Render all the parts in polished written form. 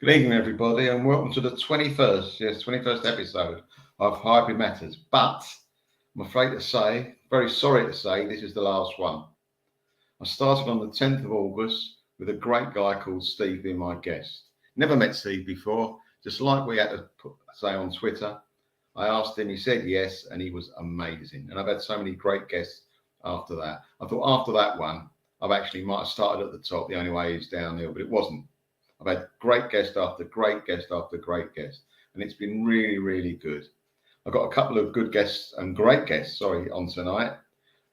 Good evening, everybody, and welcome to the 21st episode of Highbury Matters. But I'm afraid to say, very sorry to say, this is the last one. I started on the 10th of August with a great guy called Steve being my guest. Never met Steve before, just like we had to say on Twitter. I asked him, he said yes, and he was amazing. And I've had so many great guests after that. I thought after that one, might have started at the top, the only way is downhill, but it wasn't. I've had great guest after great guest after great guest, and it's been really, really good. I've got a couple of good guests and great guests, on tonight.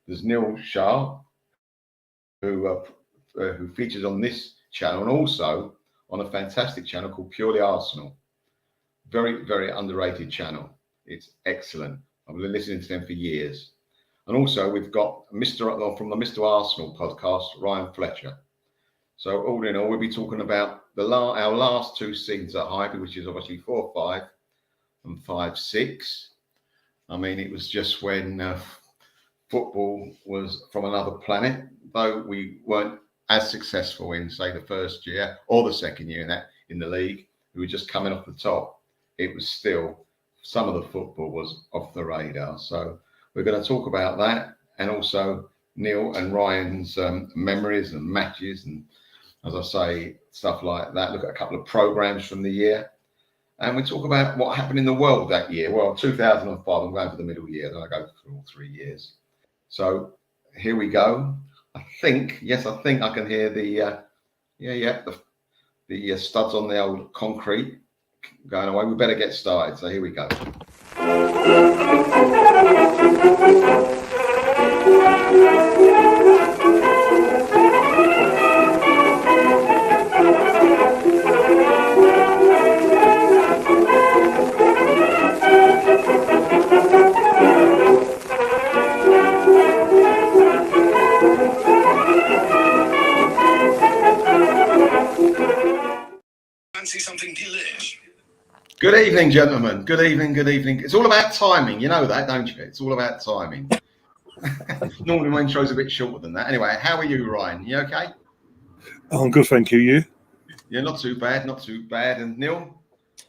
There's Neil Shah, who features on this channel and also on a fantastic channel called Purely Arsenal. Very, very underrated channel. It's excellent. I've been listening to them for years. And also we've got from the Mr. Arsenal podcast, Ryan Fletcher. So all in all, we'll be talking about our last two seasons at Highbury, which is obviously 4-5 and 5-6. I mean, it was just when football was from another planet, though we weren't as successful in, say, the first year or the second year in the league. We were just coming off the top. It was still, some of the football was off the radar. So we're going to talk about that, and also Neil and Ryan's memories and matches, and as I say, stuff like that. Look at a couple of programs from the year, and we talk about what happened in the world that year. Well, 2005, I'm going for the middle year, then I go through all 3 years. So here we go. I think I can hear the studs on the old concrete going away. We better get started. So here we go. Fancy something delish. Good evening, gentlemen. Good evening. It's all about timing. You know that, don't you? It's all about timing. Normally my intro's a bit shorter than that. Anyway, how are you, Ryan? You okay? I'm good, thank you. You? Yeah, not too bad. And Neil?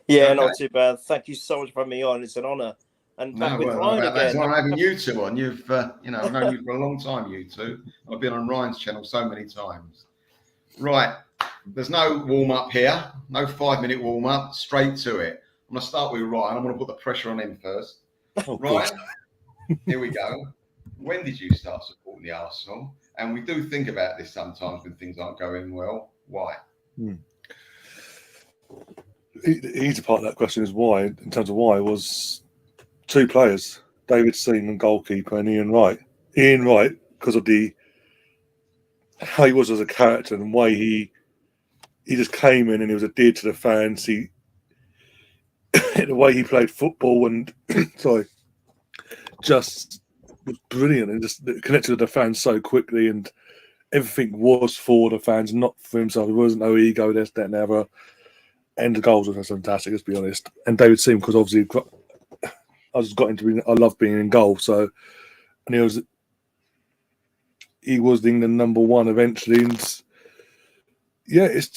Yeah, Okay. not too bad. Thank you so much for having me on. It's an honour. And back with Ryan again. It's not having you two on. You've, I've known you for a long time, you two. I've been on Ryan's channel so many times. Right. There's no warm-up here. No 5-minute warm-up. Straight to it. I'm going to start with Ryan. I'm going to put the pressure on him first. Oh, Ryan, here we go. When did you start supporting the Arsenal? And we do think about this sometimes when things aren't going well. Why? The easy part of that question is why. In terms of why, was two players, David Seaman, goalkeeper, and Ian Wright. Ian Wright, because of how he was as a character and the way he just came in and he was adhered to the fans. The way he played football and just was brilliant and just connected with the fans so quickly, and everything was for the fans, not for himself. There wasn't no ego, this, that, and the other. And the goals were fantastic, let's be honest. And David Seaman, because obviously I love being in goal. So, and he was the England number one eventually. And yeah, it's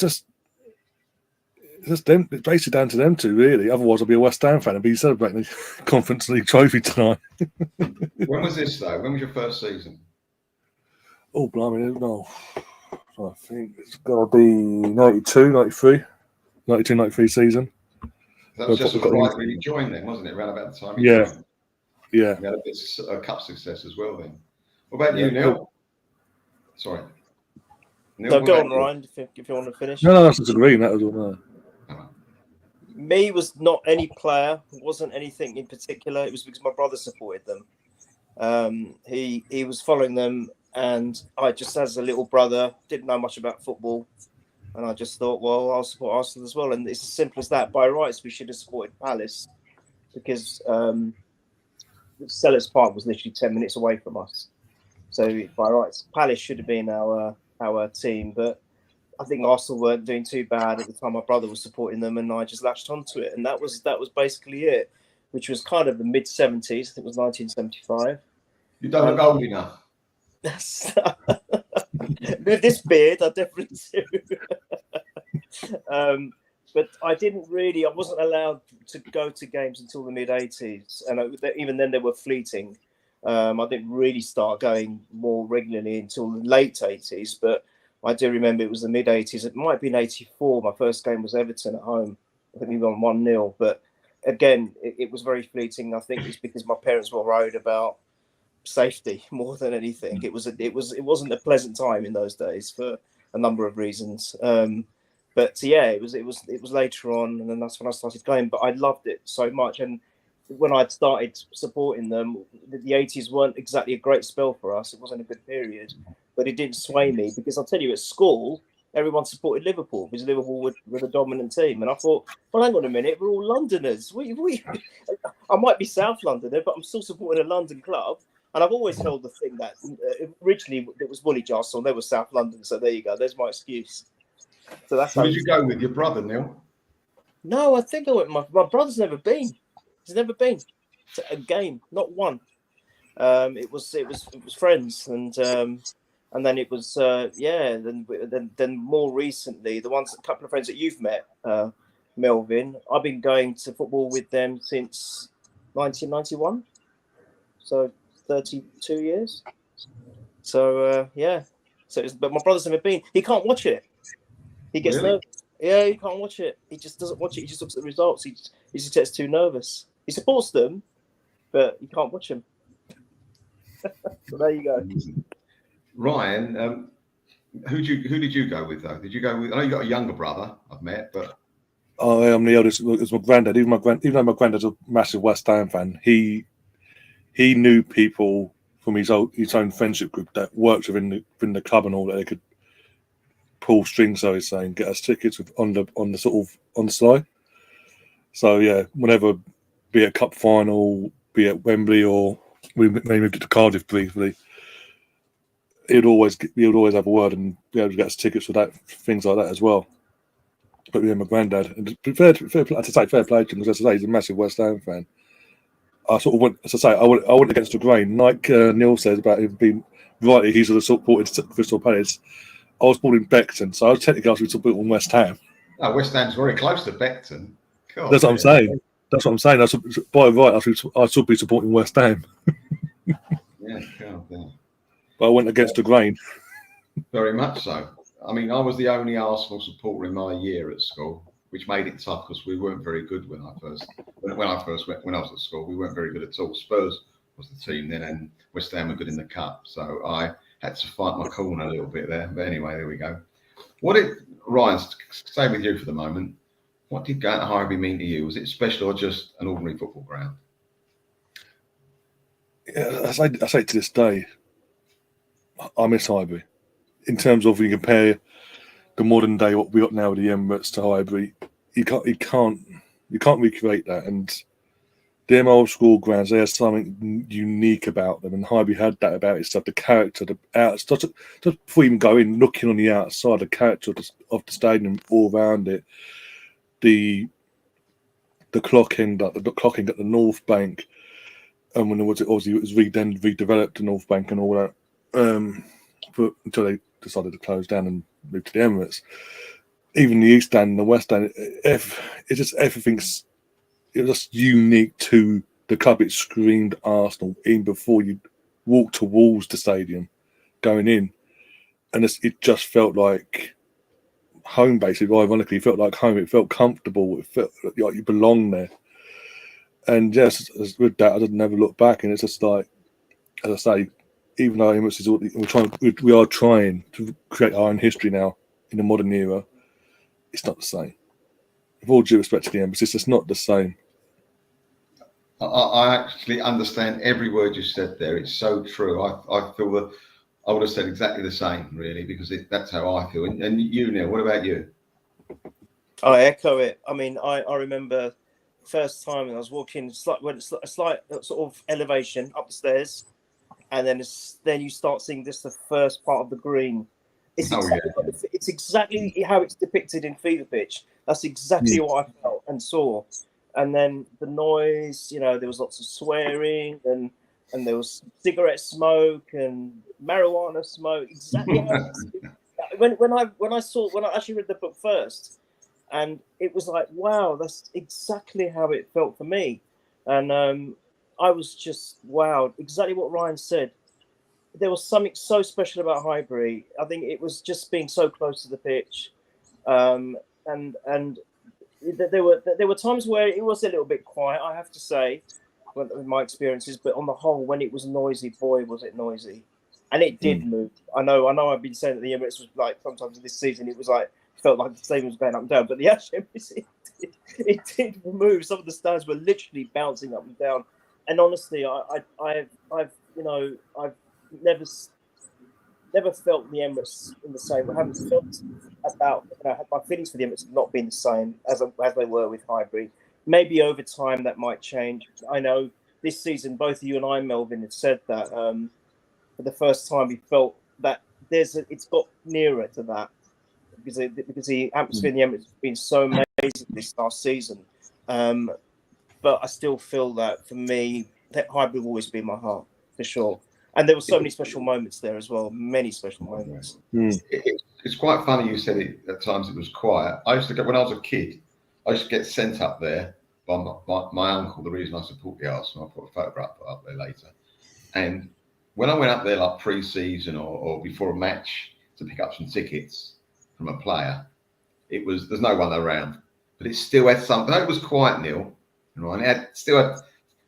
them. It's basically down to them two, really. Otherwise, I'll be a West Ham fan and be celebrating the Conference League trophy tonight. When was this, though? When was your first season? Oh, blimey, no. I think it's got to be 92, 93 season. That was just right when you joined then, wasn't it? Around about the time you joined. Yeah. You had a bit of cup success as well then. What about you, Neil? Cool. Sorry. Neil, no, go on, Ryan, if you want to finish. No, that's just agreeing. That was all. Me was not any player. It wasn't anything in particular. It was because my brother supported them. He was following them, and I just, as a little brother, didn't know much about football. And I just thought, well, I'll support Arsenal as well. And it's as simple as that. By rights, we should have supported Palace because Sellers Park was literally 10 minutes away from us. So by rights, Palace should have been our team. But I think Arsenal weren't doing too bad at the time. My brother was supporting them, and I just latched onto it. And that was basically it, which was kind of the mid-70s. I think it was 1975. You don't look old enough. With this beard, I definitely do. but I wasn't allowed to go to games until the mid-'80s. And even then they were fleeting. I didn't really start going more regularly until the late '80s, but I do remember it was the mid-'80s. It might have been '84. My first game was Everton at home. I think we won 1-0. But again, it was very fleeting. I think it's because my parents were worried about safety more than anything. It wasn't a pleasant time in those days for a number of reasons. But yeah, it was later on, and then that's when I started going. But I loved it so much, and when I'd started supporting them, the '80s weren't exactly a great spell for us. It wasn't a good period, but it didn't sway me because I'll tell you, at school, everyone supported Liverpool because Liverpool were the dominant team, and I thought, well, hang on a minute, we're all Londoners. I might be South Londoner, but I'm still supporting a London club. And I've always held the thing that originally it was Woolwich Arsenal, they were South London. So there you go. There's my excuse. So that's Who how. did you go with? Your brother, Neil? No, I think I went. My brother's never been. He's never been to a game, not one. It was friends, and then it was Then more recently, a couple of friends that you've met, Melvyn. I've been going to football with them since 1991. So 32 years. So but my brother's never been. He can't watch it. He gets Really? nervous. Yeah, he can't watch it. He just doesn't watch it. He just looks at the results. He just gets too nervous. He supports them, but he can't watch them. So there you go. Ryan, who did you go with though? Did you go with? I know you got a younger brother. I've met, but I am the eldest. It's my granddad. Even though my granddad's a massive West Ham fan, he knew people from his own friendship group that worked within the club and all that. They could pull strings, so he's saying, get us tickets on the sly. So yeah, whenever, be it cup final, be it Wembley, or we moved it to Cardiff briefly, he would always have a word and be able to get us tickets for that, things like that as well. But yeah, my granddad, and fair play to him, because as I say, he's a massive West Ham fan. I sort of went, as I say, I went against the grain. Like Neil says about him being rightly, he's sort of supported Crystal Palace. I was born in Beckton, so I was technically supporting West Ham. oh, West Ham's very close to Beckton. God, That's what I'm saying. That's what I'm saying. By right, I should be supporting West Ham. Yeah, God, yeah. But I went against the grain. Very much so. I mean, I was the only Arsenal supporter in my year at school, which made it tough because we weren't very good when I was at school. We weren't very good at all. Spurs was the team then, and West Ham were good in the cup. So I had to fight my corner a little bit there. But anyway, there we go. Ryan, stay with you for the moment. What did going to Highbury mean to you? Was it special or just an ordinary football ground? Yeah, I say to this day, I miss Highbury. In terms of, when you compare the modern day what we got now with the Emirates to Highbury, you can't recreate that. And them old school grounds, they have something unique about them, and Highbury had that about itself. The character, just before you even go in, looking on the outside, the character of the stadium all around it, the clocking at the North Bank, and when it was redeveloped the North Bank and all that, but until they decided to close down and move to the Emirates. Even the East End and the West End, everything's just unique to the club. It screamed Arsenal even before you walk towards the stadium going in, and it just felt like home. Basically, ironically, it felt like home. It felt comfortable. It felt like you belong there. And yes, with that, I didn't ever look back, and it's just like, as I say, even though Emirates we are trying to create our own history now in the modern era, it's not the same. With all due respect to the Emirates, it's just not the same. I actually understand every word you said there. It's so true. I feel that I would have said exactly the same, really, because that's how I feel. And you, Neil, what about you? I echo it. I mean, I remember first time when I was walking, when it's a slight sort of elevation up the stairs, and then you start seeing just the first part of the green. It's exactly how it's depicted in Fever Pitch. That's exactly what I felt and saw. And then the noise, there was lots of swearing and there was cigarette smoke and marijuana smoke. Exactly. When I actually read the book first, And it was like, wow, that's exactly how it felt for me. And I was just wowed. Exactly what Ryan said. There was something so special about Highbury. I think it was just being so close to the pitch, and there were times where it was a little bit quiet, I have to say, with my experiences. But on the whole, when it was noisy, boy, was it noisy, and it did move. I know. I've been saying that the Emirates was like sometimes this season it was like felt like the stadium was going up and down, but the actual Emirates it did move. Some of the stands were literally bouncing up and down, and honestly, I've never felt the Emirates in the same. I haven't felt about my feelings for the Emirates have not been the same as they were with Highbury. Maybe over time that might change. I know this season both you and I, Melvyn, have said that for the first time we felt that it's got nearer to that because the atmosphere in the Emirates has been so amazing this last season. But I still feel that for me, that Highbury will always be in my heart for sure. And there were so many special moments there as well. Many special moments. It's quite funny you said it at times it was quiet. I used to get, when I was a kid, I used to get sent up there by my uncle, the reason I support the Arsenal. I'll put a photograph up there later. And when I went up there like pre-season or before a match to pick up some tickets from a player, there's no one around. But it still had something. It was quiet, Neil. Right?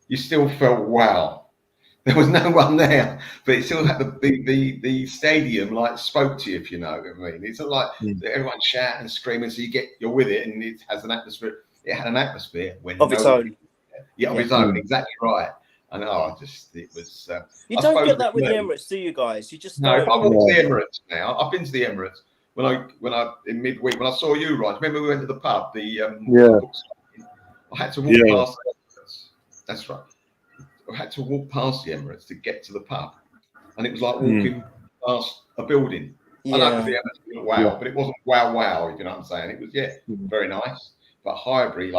You still felt, wow. There was no one there, but it still had the stadium like spoke to you, if you know what I mean. It's not like everyone shouting and screaming, so you're with it, and it has an atmosphere. It had an atmosphere of its own. Yeah, of its own, exactly right. And it was. You don't get that with the Emirates, do you guys? You just no. don't. I've been to the Emirates now. I've been to the Emirates when I in midweek when I saw you, Ryan. Remember we went to the pub, I had to walk past the Emirates. That's right. I had to walk past the Emirates to get to the pub, and it was like walking past a building. I know the Emirates, wow, but it wasn't wow. You know what I'm saying? It was very nice, but Highbury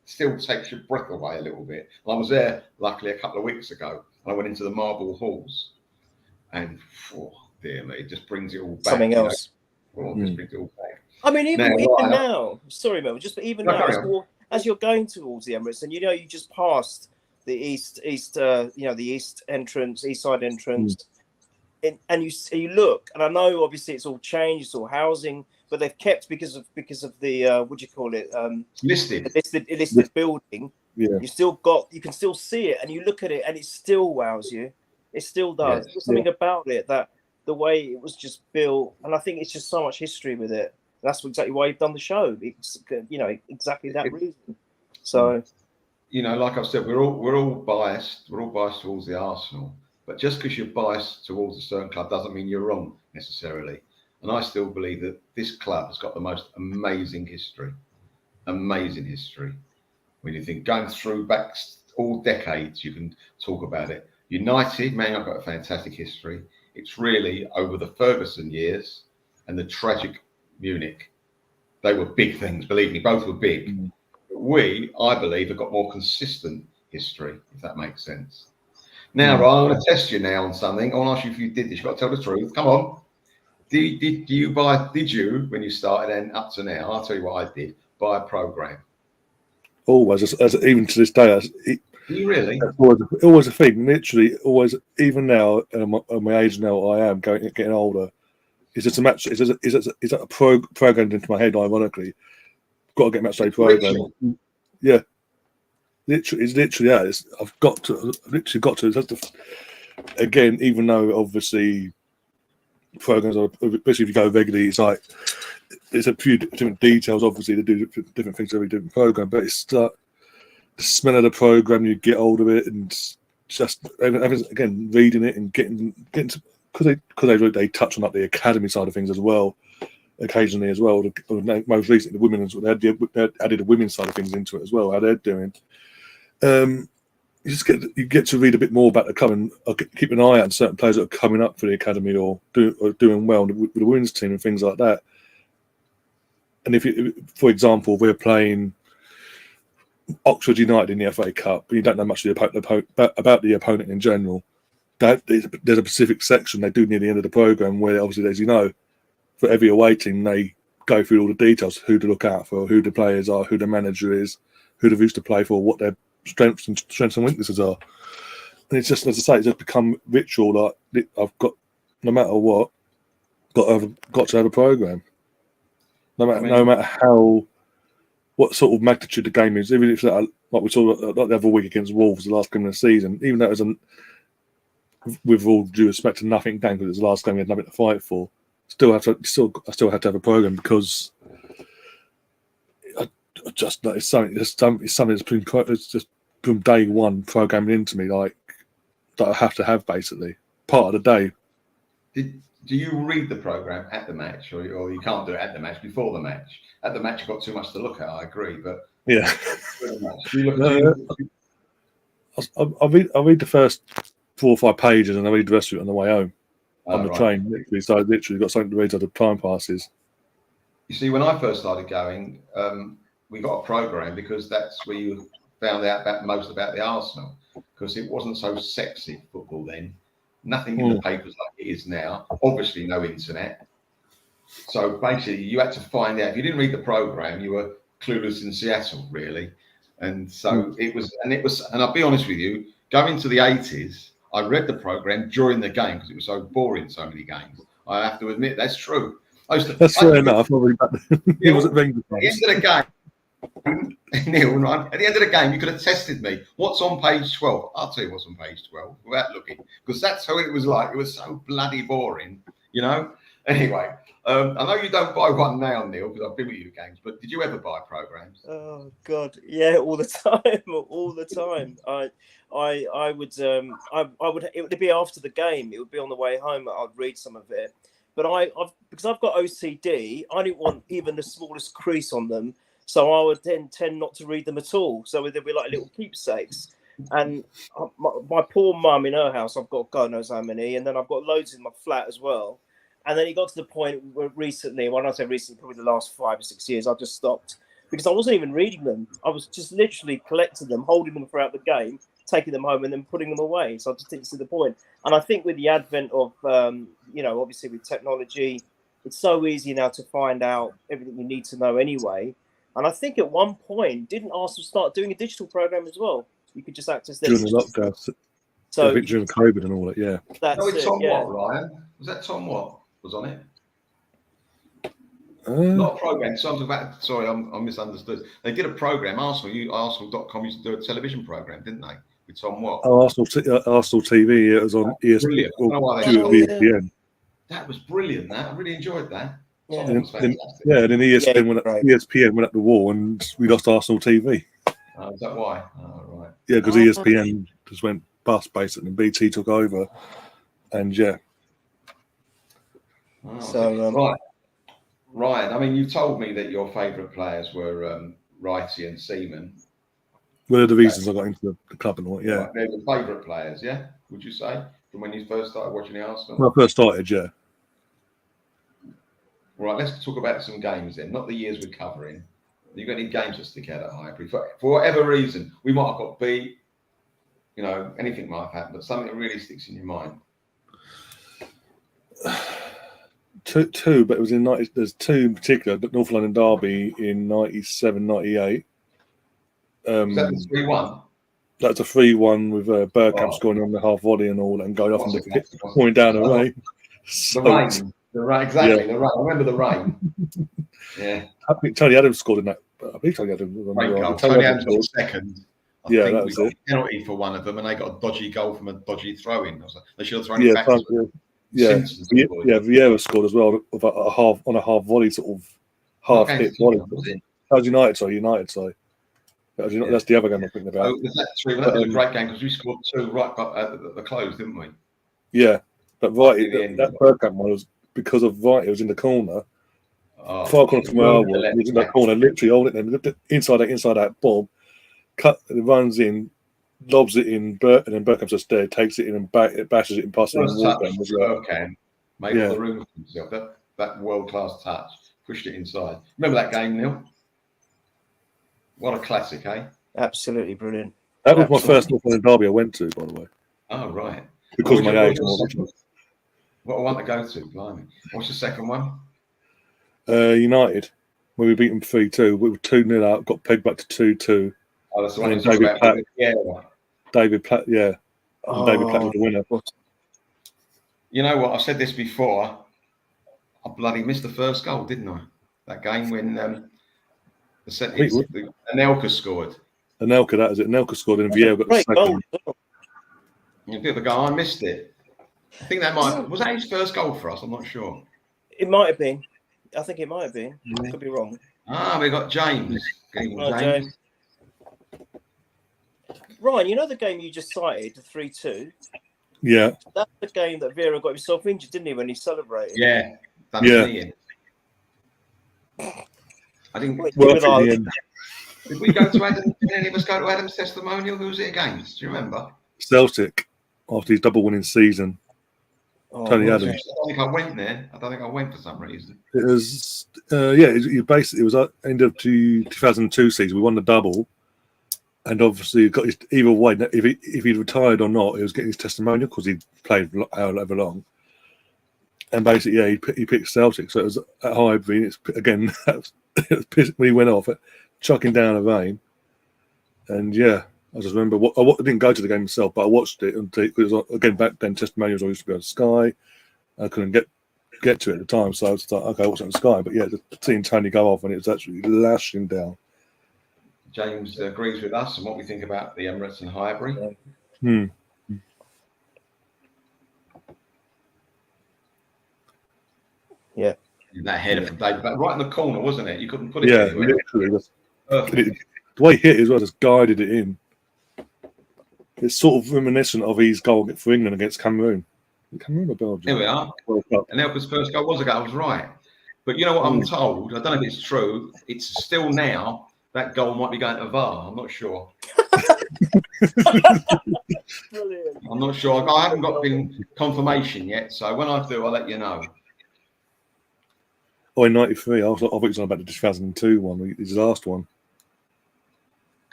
still takes your breath away a little bit. And I was there luckily a couple of weeks ago, and I went into the marble halls, and dear me, it just brings it all back. Something else. Just brings it all back. I mean, even now. Sorry, Mel. Just even now, as you're going towards the Emirates, and you just passed the east entrance, east side entrance, and you look, and I know obviously it's all changed, it's all housing, but they've kept because of the what do you call it? listed building. Yeah. You can still see it, and you look at it, and it still wows you. It still does. There's something about it that the way it was just built, and I think it's just so much history with it. That's exactly why you've done the show. It's exactly that reason. So. Like I said, we're all biased. We're all biased towards the Arsenal. But just because you're biased towards a certain club doesn't mean you're wrong necessarily. And I still believe that this club has got the most amazing history. Amazing history. When you think going through back all decades, you can talk about it. United, man, I've got a fantastic history. It's really over the Ferguson years and the tragic Munich. They were big things. Believe me, both were big. We, I believe, have got more consistent history, if that makes sense. Now, Ryan, I want to test you now on something. I want to ask you if you did this. You've got to tell the truth. Come on. Did you, when you started and up to now, I'll tell you what I did, buy a program? Always, even to this day. You really? Always a thing. Literally, always, even now, at my age now, I am getting older. Is it a match? Is that a program into my head, ironically? Got to get match day program. Yeah, literally, it's literally that. I've literally got to. Again, even though obviously programs are, especially if you go regularly, it's like there's a few different details. Obviously, they do different things every different program, but it's the smell of the program. You get hold of it, and just again reading it and getting to, because they touch on the academy side of things as well. Occasionally as well, most recently the women they added the women's side of things into it as well. How they're doing, you get to read a bit more about the club and keep an eye out on certain players that are coming up for the academy or doing well with the women's team and things like that. And for example, we're playing Oxford United in the FA Cup, but you don't know much about the opponent in general. There's a specific section they do near the end of the program where obviously, as you know, for every away team, they go through all the details, who to look out for, who the players are, who the manager is, who they've used to play for, what their strengths and weaknesses are. And it's just, as I say, it's just become ritual. Like I've got, no matter what, got to have a program. No matter how, what sort of magnitude the game is, even if like we saw like the other week against Wolves, the last game of the season, even though it was with all due respect to nothing down because it was the last game we had nothing to fight for, I still had to have a program because I just it's something that's been it's just from day one programming into me, like that I have to have basically part of the day. Do you read the program at the match, or you can't do it at the match, before the match? At the match, you've got too much to look at. I agree, but yeah, I I read the first 4 or 5 pages, and I read the rest of it on the way home on the train. Literally, so I literally got something to read at the time passes. You see, when I first started going, we got a program because that's where you found out most about the Arsenal, because it wasn't so sexy football then. Nothing in the papers like it is now. Obviously, no internet. So basically, you had to find out. If you didn't read the program, you were clueless in Seattle, really. And so it was. And I'll be honest with you, going to the 80s, I read the program during the game because it was so boring. So many games. I have to admit that's true. That's fair enough. He wasn't very good. At the end of the game. Neil, right? At the end of the game, you could have tested me. What's on page 12? I'll tell you what's on page 12 without looking, because that's how it was like. It was so bloody boring, you know. Anyway, I know you don't buy one now, Neil, because I've been with you games. But did you ever buy programs? Oh God, yeah, all the time, all the time. I would. It would be after the game. It would be on the way home. I'd read some of it, but because I've got OCD, I didn't want even the smallest crease on them. So I would then tend not to read them at all. So they'd be like little keepsakes. And my poor mum, in her house, I've got God knows how many. And then I've got loads in my flat as well. And then it got to the point where recently, when I say recently, probably the last 5 or 6 years, I just stopped. Because I wasn't even reading them. I was just literally collecting them, holding them throughout the game, taking them home and then putting them away. So I just didn't see the point. And I think with the advent of, obviously with technology, it's so easy now to find out everything you need to know anyway. And I think at one point, didn't Arsenal start doing a digital program as well? You could just access their during the lockdown. So during COVID and all that, yeah. That's Tom Watt, Ryan. Was that Tom Watt was on it? Not a program. Something about. Sorry, I misunderstood. They did a program. Arsenal.com used to do a television program, didn't they? With Tom Watt. Oh, Arsenal TV. It was on ESPN. ESPN. That was brilliant. I really enjoyed that. Yeah, and then ESPN went up the wall and we lost Arsenal TV. Is that why? Oh, right. Yeah, because ESPN just went bust basically and BT took over. And yeah. Oh, so, right. Ryan, I mean, you told me that your favourite players were Wrighty and Seaman. Well, the reasons I got into the club and all, yeah. Right, they're the favourite players, yeah? Would you say? From when you first started watching the Arsenal? When I first started, yeah. Right, let's talk about some games then, not the years we're covering. You got any games that stick out at Highbury? For whatever reason, we might have got beat, anything might have happened, but something that really sticks in your mind. Two, but it was in 90. There's two in particular, the North London Derby in 97, 98. Was that the 3-1? That's a 3-1 with Bergkamp scoring on the half volley and all, and going off and pouring down the rain. The rain. The rain, exactly. Yeah. The rain. I remember the rain. Yeah. I think Tony Adams scored in that. I think Tony Adams was on the right. Tony Adams got second. I think that was it. A penalty for one of them, and they got a dodgy goal from a dodgy throw-in. They should have thrown it back. Vieira scored as well on a half volley, sort of half hit volley. That was United side. That's the other game I'm thinking about. Oh, was that 3? Well, that was a great game because we scored 2 right at the close, didn't we? Yeah, but that Bergkamp one was because of Wright. It was in the corner, far corner from where I was. He was in that corner, literally holding it inside that Bob runs in, lobs it in, and then Bergkamp's just there, takes it in and bashes it and passes it in. Made all the room for himself. That world-class touch, pushed it inside. Remember that game, Neil? What a classic, eh? Absolutely brilliant. That was my first North London derby I went to, by the way. Oh, right. Because of my age. What I want to go to, blimey. What's the second one? United, when we beat them 3-2. We were 2-0 out, got pegged back to 2-2. Oh, that's the one And you're talking about. Platt- Yeah. David Platt, yeah. And David Platt was the winner. You know what? I've said this before. I bloody missed the first goal, didn't I? That game when Anelka scored. Anelka, that is it. Anelka scored and Vieira got the Great goal. second. A bit of a goal. I missed it. I think that was that his first goal for us. I'm not sure. It might have been. I think it might have been. Could be wrong. We got James. James. Ryan, you know the game you just cited, the 3-2? Yeah. That's the game that Vieira got himself injured, didn't he, when he celebrated? Yeah. Yeah. I think. Did we go to Adam? Did any of us go to Adam's testimonial? Who was it against? Do you remember? Celtic, after his double winning season. Tony Adams. I don't think I went there. I don't think I went for some reason. It was, it was end of 2002 season. We won the double. And obviously, got his, either way, if he'd retired or not, he was getting his testimonial because he'd played however long. And basically, yeah, he picked Celtic. So it was at Highbury. It's again, we went off it, chucking down a vein. And yeah, I just remember I didn't go to the game myself, but I watched it. And it was, again, back then, testimonials always used to be on Sky. I couldn't get to it at the time, so I was like, okay, what's on Sky? But yeah, seeing Tony go off, and it was actually lashing down. James agrees with us and what we think about the Emirates and Highbury. Yeah. That header from David, right in the corner, wasn't it? You couldn't put it anywhere. Literally. Perfect. The way he hit it as well, just guided it in. It's sort of reminiscent of his goal for England against Cameroon. Cameroon or Belgium? Here we are. And Elka's first goal was a goal. I was right. But you know what I'm told? I don't know if it's true. It's still now. That goal might be going to VAR. I'm not sure. Brilliant. I'm not sure. I haven't got confirmation yet. So when I do, I'll let you know. Oh, in '93, I thought it was on about the 2002 one, his last one.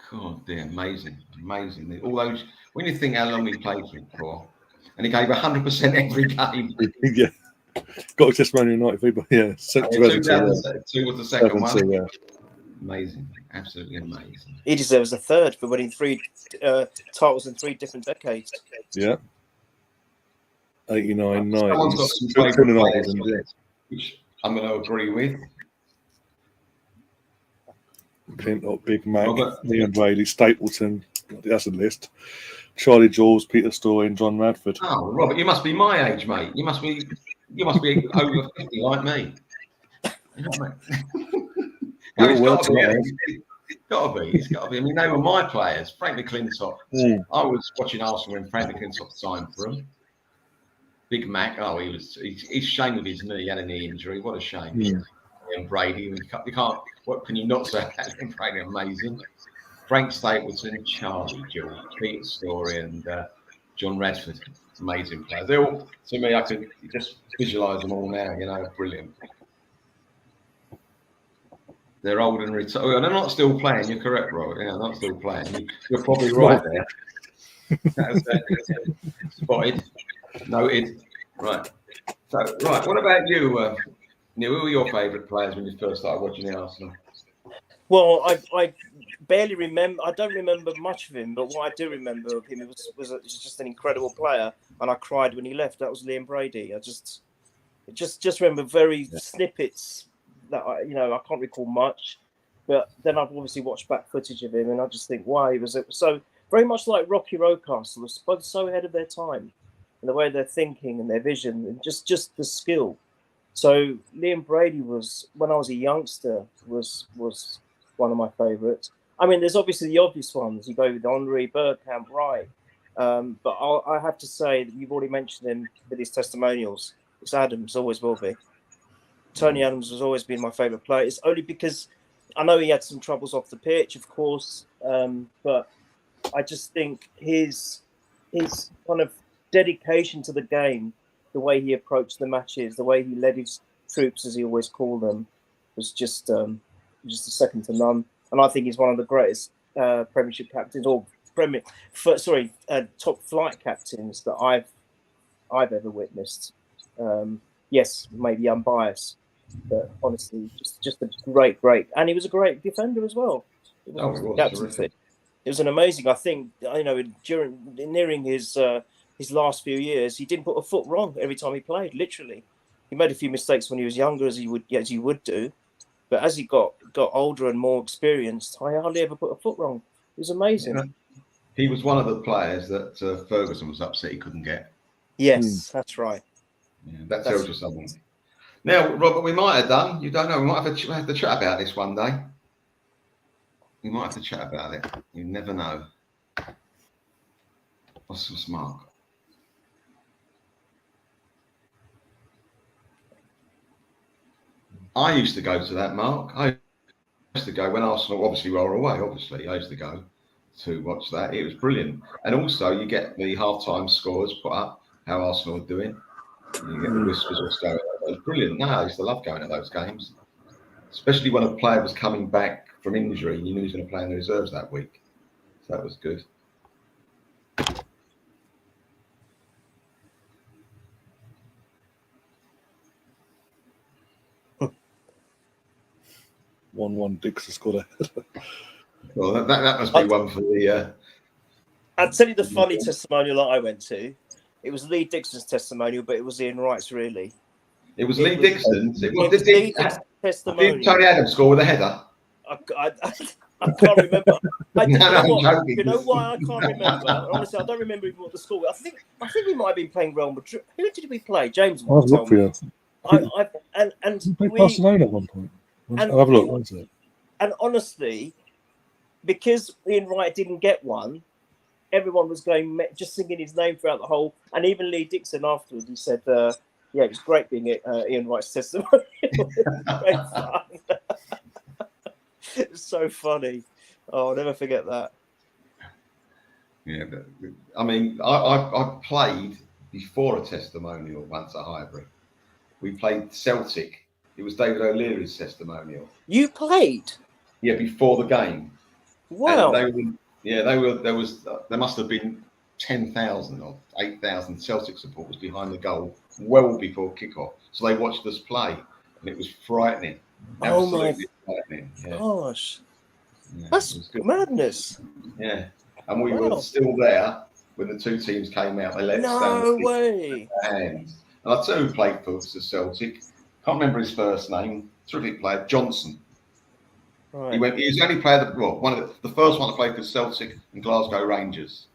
God, dear, amazing. All those, when you think how long he played for, and he gave 100% every game. Yeah. Got a testimony in '93, but yeah. 2002 was the second one. Yeah. Amazing. Absolutely amazing. He deserves a third for winning 3 titles in 3 different decades. Yeah. 89, 90. Someone's got some favourite players, which I'm going to agree with. Pintock, Big Mac, Liam Brady, Stapleton. That's a list. Charlie Jules, Peter Storey, and John Radford. Oh, Robert, you must be my age, mate. You must be over 50 like me. You know what I mean? It's got to be. I mean, they were my players. Frank McClintock. I was watching Arsenal when Frank McClintock signed for them. Big Mac. Oh, he's shame with his knee. He had a knee injury. What a shame. And Brady. You can't. What can you not say? Liam Brady, amazing. Frank Stapleton, Charlie George, Peter Storey, and John Radford. Amazing players. They're all, to me, I could just visualise them all now. You know, brilliant. They're old and retired. Oh, they're not still playing. You're correct, Robert. Yeah, not still playing. You're probably right there. Spotted. Noted. Right. So, right. What about you, Neil? Who were your favourite players when you first started watching the Arsenal? Well, I barely remember. I don't remember much of him, but what I do remember of him was just an incredible player, and I cried when he left. That was Liam Brady. I just remember very snippets that I can't recall much, but then I've obviously watched back footage of him, and I just think, wow, he was so very much like Rocky Rocastle, was both so ahead of their time, and the way they're thinking and their vision, and just the skill. So Liam Brady was, when I was a youngster, was one of my favourites. I mean, there's obviously the obvious ones. You go with Henry, Bergkamp, Wright, but I have to say that you've already mentioned him with his testimonials. It's Adams, always will be. Tony Adams has always been my favourite player. It's only because I know he had some troubles off the pitch, of course, but I just think his kind of dedication to the game, the way he approached the matches, the way he led his troops, as he always called them, was just a second to none. And I think he's one of the greatest Premiership captains, or top flight captains that I've ever witnessed. Yes, maybe unbiased, But honestly, just a great, and he was a great defender as well. It Oh, wasn't it was captaincy. terrific. It was an amazing. I think nearing his last few years, he didn't put a foot wrong every time he played. Literally, he made a few mistakes when he was younger, as you would do. But as he got older and more experienced, I hardly ever put a foot wrong. It was amazing. Yeah. He was one of the players that Ferguson was upset he couldn't get. Yes, that's right. Yeah, that tells you something. Now, Robert, we might have done. You don't know. We might have to chat about this one day. We might have to chat about it. You never know. What's Mark? I used to go to that, Mark. I used to go when Arsenal obviously were away. Obviously, I used to go to watch that. It was brilliant, and also you get the halftime scores put up, how Arsenal are doing. You get the whispers what's going on. It was brilliant. No, I used to love going to those games, especially when a player was coming back from injury and you knew he was going to play in the reserves that week. So that was good. One Dixon scored a header. Well, that must be one for the. I'll tell you the funny testimonial that I went to. It was Lee Dixon's testimonial, but it was Ian Wright's, really. It was Lee Dixon's. It was Lee Dixon's testimonial. Did Tony Adams score with a header? I can't remember. You know why I can't remember? Honestly, I don't remember even what the score was. I think we might have been playing Real Madrid. Who did we play? James. I'll have a look for you. And we played Barcelona at one point. I'll have a look. What's it? And honestly, because Ian Wright didn't get one, everyone was going just singing his name throughout the whole. And even Lee Dixon afterwards, he said, "Yeah, it was great being Ian Wright's testimony." It was great fun. It's so funny. Oh, I'll never forget that. Yeah, but, I mean, I played before a testimonial once at Highbury. We played Celtic. It was David O'Leary's testimonial. You played? Yeah, before the game. Wow. And there must have been 10,000 or 8,000 Celtic supporters behind the goal well before kickoff. So they watched us play, and it was frightening. Absolutely frightening. Yeah. Gosh. Yeah, that's madness. Yeah. And we were still there when the two teams came out. They let us down. No way. And I tell you who played for Celtic. Can't remember his first name. Terrific player, Johnson. Right. He was the only player one of the first one to play for Celtic and Glasgow Rangers.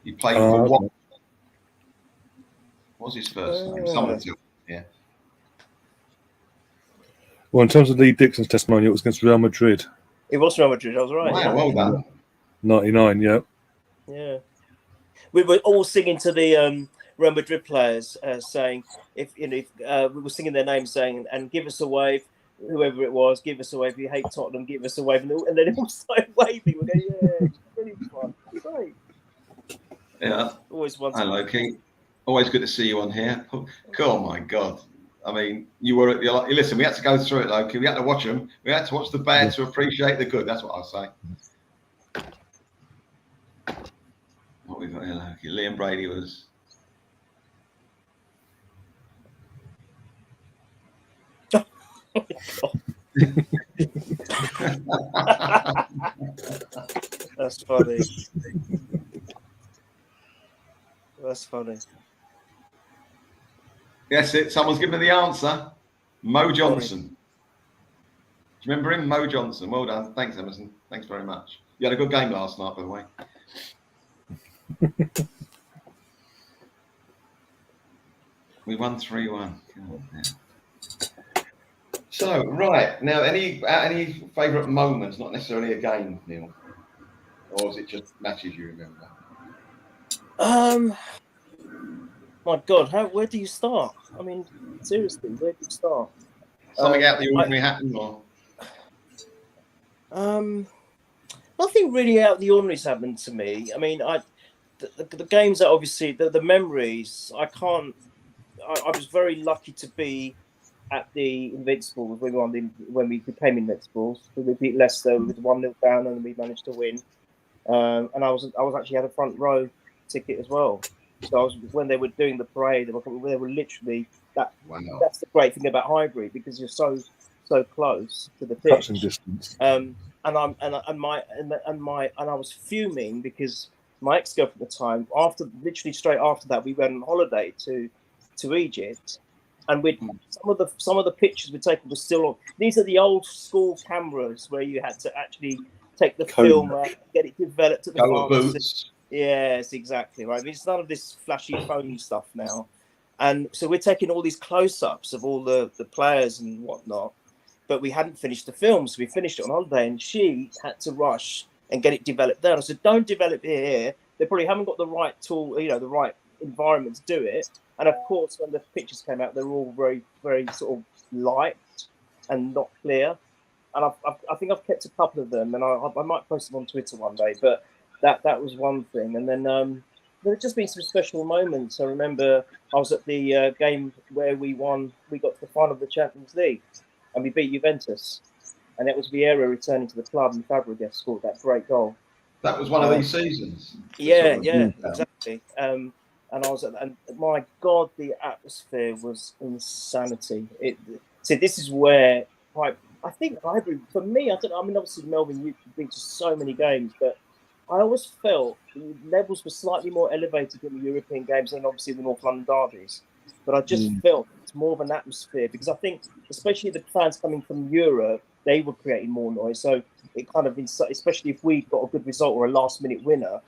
He played for what? What was his first name? Someone. Yeah. Well, in terms of Lee Dixon's testimony, it was against Real Madrid. It was Real Madrid. I was right. Wow, well done. 99, yeah. Yeah. We were all singing to the Real Madrid players, saying, if we were singing their names, saying, "And give us a wave, whoever it was, give us a wave. If you hate Tottenham, give us a wave." And then it all started waving. We're going, "Yeah, it's really fun. It's great." Yeah. Always one. Hello, King. Always good to see you on here. Oh my God. I mean, listen, we had to go through it, Loki. We had to watch them. We had to watch the bad to appreciate the good. That's what I'll say. What we got here, Loki? Liam Brady was. That's funny. That's funny. That's it. Someone's given me the answer. Mo Johnson. Do you remember him? Mo Johnson. Well done. Thanks, Emerson. Thanks very much. You had a good game last night, by the way. We won 3-1. So, right. Now, any favourite moments, not necessarily a game, Neil? Or is it just matches you remember? My God, where do you start? I mean, seriously, where do you start? Something out of the ordinary happened, or? Nothing really out of the ordinary has happened to me. I mean, the games that obviously the memories. I was very lucky to be at the Invincibles when we became Invincibles. We beat Leicester with 1-0 down, and we managed to win. And I was actually had a front row ticket as well. So when they were doing the parade, they were literally Wow. That's the great thing about Highbury, because you're so close to the touching pitch. distance. And I was fuming because my ex-girlfriend at the time, literally straight after that, we went on holiday to Egypt, and some of the pictures we taken were still on. These are the old school cameras where you had to actually take the film out, get it developed at the Go with pharmacy. boots. Yes, exactly right. I mean, it's none of this flashy phone stuff now, and so we're taking all these close-ups of all the players and whatnot. But we hadn't finished the film, so we finished it on holiday, and she had to rush and get it developed there. I said, "Don't develop it here. They probably haven't got the right tool, the right environment to do it." And of course, when the pictures came out, they were all very, very sort of light and not clear. And I think I've kept a couple of them, and I might post them on Twitter one day. But that was one thing, and then there have just been some special moments. I remember I was at the game where we won. We got to the final of the Champions League, and we beat Juventus. And it was Vieira returning to the club, and Fabregas scored that great goal. That was one of these seasons. Yeah, exactly. And I was and my God, the atmosphere was insanity. So this is where I think Highbury, for me, I don't know. I mean, obviously, Melvyn, you've been to so many games, but I always felt the levels were slightly more elevated in the European games than obviously the North London derbies. But I just felt it's more of an atmosphere, because I think, especially the fans coming from Europe, they were creating more noise. So it kind of, especially if we got a good result or a last-minute winner,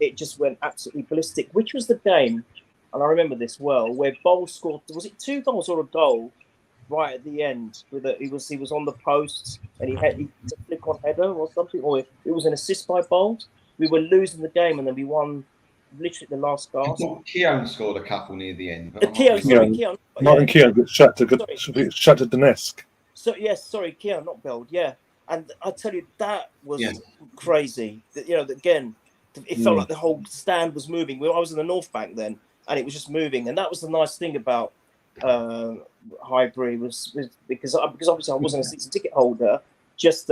it just went absolutely ballistic. Which was the game, and I remember this well, where Bowles scored. Was it 2 goals or a goal? Right at the end, he was on the post, and he had a flick-on header or something, or it was an assist by Bowles. We were losing the game, and then we won literally the last gasp. Keown scored a couple near the end. Keown. Martin Keown got shattered Donetsk. So yes, sorry, Keown, not Beld. Yeah, and I tell you, that was crazy. Again, it felt like the whole stand was moving. Well, I was in the North Bank then, and it was just moving, and that was the nice thing about Highbury was because obviously I wasn't a season ticket holder. Just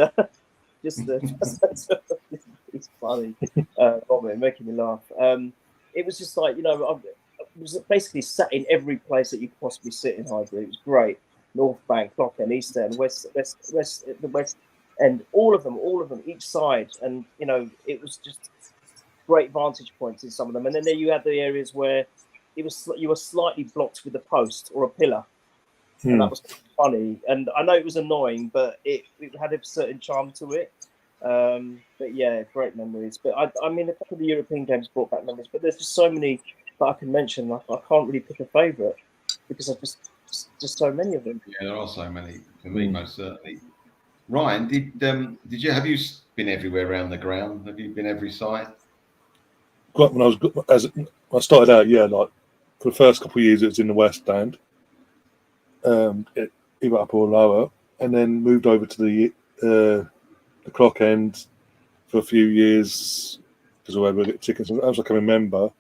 it's funny, making me laugh. It was just like I was basically sat in every place that you could possibly sit in Highbury. It was great. North Bank, Clock End, East End, West, the West End, all of them, each side, and it was just great vantage points in some of them. And then there you had the areas where you were slightly blocked with a post or a pillar, and that was funny. And I know it was annoying, but it had a certain charm to it. But yeah, great memories. But I mean, a couple of the European games brought back memories, but there's just so many that I can mention. Like, I can't really pick a favourite because I've just so many of them. Yeah, there are so many for me, most certainly. Ryan, did you have you been everywhere around the ground? Have you been every site? When I started out, like for the first couple of years, it was in the West Stand, either up or lower, and then moved over to the Clock End for a few years because I would get tickets. As I can remember, I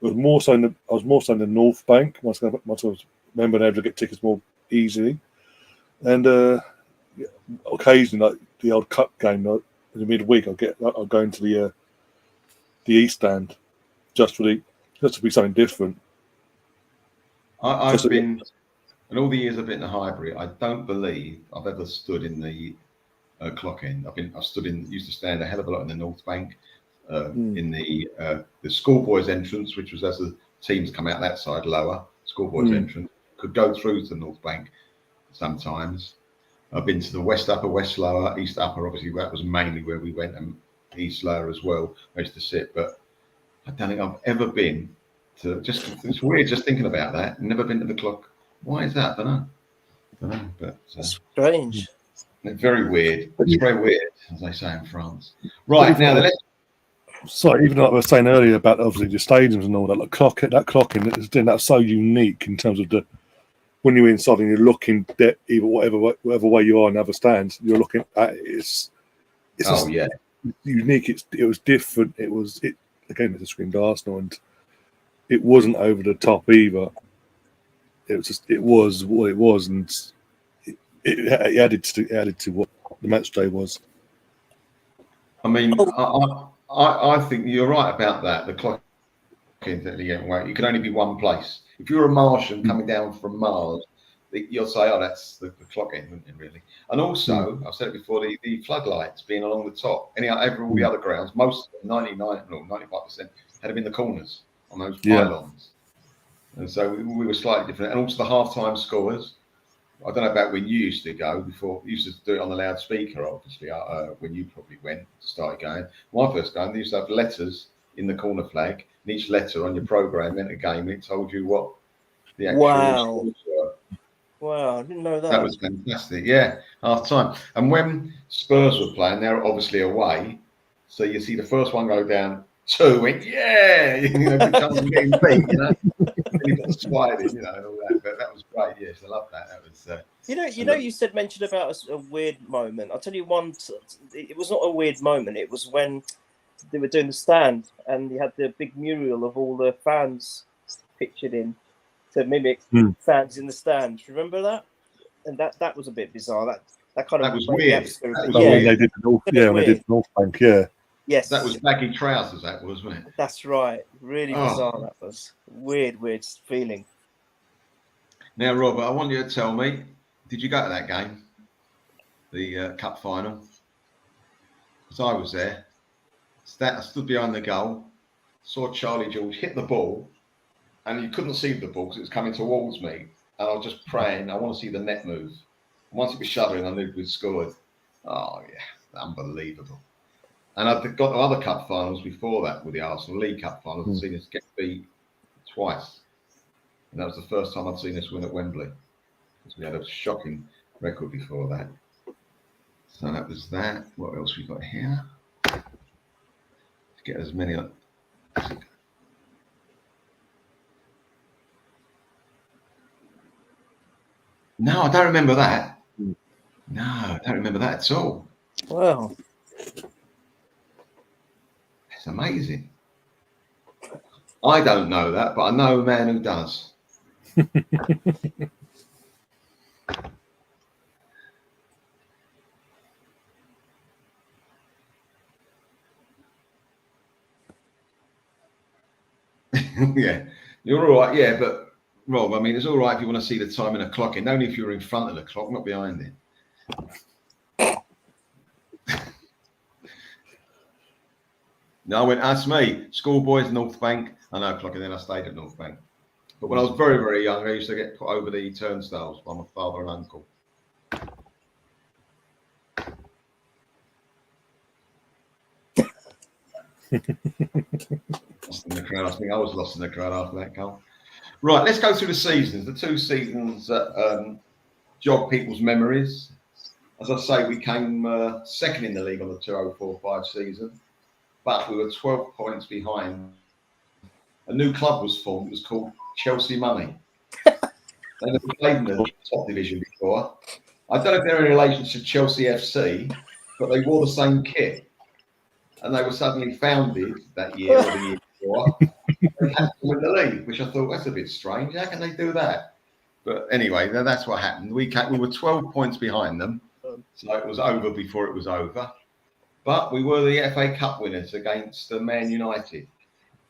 was more so in the North Bank. I was remember being able to get tickets more easily, and occasionally, like the old cup game, like, in the midweek, I'll go into the East Stand just to be something different. I've been, in all the years I've been to Highbury, I don't believe I've ever stood in the Clock End. Used to stand a hell of a lot in the North Bank, in the schoolboys entrance, which was as the teams come out that side lower. Schoolboys entrance could go through to the North Bank sometimes. I've been to the West Upper, West Lower, East Upper. Obviously, that was mainly where we went, and East Lower as well. I used to sit, but I don't think I've ever been to. It's weird just thinking about that. Never been to the Clock. Why is that? I don't know. But Strange. Very weird. It's very weird, as they say in France. Right now, Sorry, even like I was saying earlier about obviously the stadiums and all that, like clocking, that's so unique in terms of when you're inside and you're looking at either whatever way you are in other stands, you're looking at it's unique. It was different. Again, it's screamed Arsenal, and it wasn't over the top either. It was what it was, and it added to what the match day was. I mean, I think you're right about that. The Clock End, you can only be one place. If you're a Martian coming down from Mars, you'll say, "Oh, that's the clock end," wouldn't it, really? And also, I've said it before, the floodlights being along the top. All the other grounds, most 95% had them in the corners on those pylons. And so we were slightly different. And also the half-time scores. I don't know about when you used to go before. You used to do it on the loudspeaker, obviously, when you probably started going. My first game, they used to have letters in the corner flag, and each letter on your program meant a game, and it told you what the actual scores were. Wow, I didn't know that. That was fantastic. Yeah, half time. And when Spurs were playing, they're obviously away. So you see the first one go down, 2 went, yeah, getting beat, And you got the sliding, and all that. But that was great. Yes, I love that. That was. You mentioned about a weird moment. I'll tell you one. It was not a weird moment. It was when they were doing the stand, and you had the big mural of all the fans pictured in to mimic fans in the stands. Remember that? And that was a bit bizarre. That kind of was weird. When they did the North Bank, yeah. Yes. That was baggy trousers, that was, wasn't it? That's right. Really bizarre, that was. Weird feeling. Now, Robert, I want you to tell me, did you go to that game? The cup final? Because I was there. I stood behind the goal, saw Charlie George hit the ball, and you couldn't see the ball because it was coming towards me. And I was just praying, I want to see the net move. And once it was shuddering, I knew we'd scored. Oh, yeah, unbelievable. And I've got to other cup finals before that with the Arsenal League Cup finals. I've seen us get beat twice. And that was the first time I'd seen us win at Wembley. Because we had a shocking record before that. So that was that. What else we got here? Let's get as many. No, I don't remember that. No, I don't remember that at all. Wow. It's amazing. I don't know that, but I know a man who does. Yeah, you're all right. Yeah, but Rob, I mean, it's all right if you want to see the time in a clock, and only if you're in front of the clock, not behind it. No, I went, that's me. Schoolboys, North Bank. I know clock, and then I stayed at North Bank. But when I was very, very young, I used to get put over the turnstiles by my father and uncle. Lost in the crowd. I think I was lost in the crowd after that goal. Right, let's go through the seasons. The 2 seasons that jog people's memories. As I say, we came second in the league on the 2004-05 season, but we were 12 points behind. A new club was formed. It was called Chelsea Money. They never played in the top division before. I don't know if they're in relation to Chelsea FC, but they wore the same kit. And they were suddenly founded that year or the year before. They had to win the league, which I thought, that's a bit strange. How can they do that? But anyway, that's what happened. We were 12 points behind them. So it was over before it was over. But we were the FA Cup winners against Man United.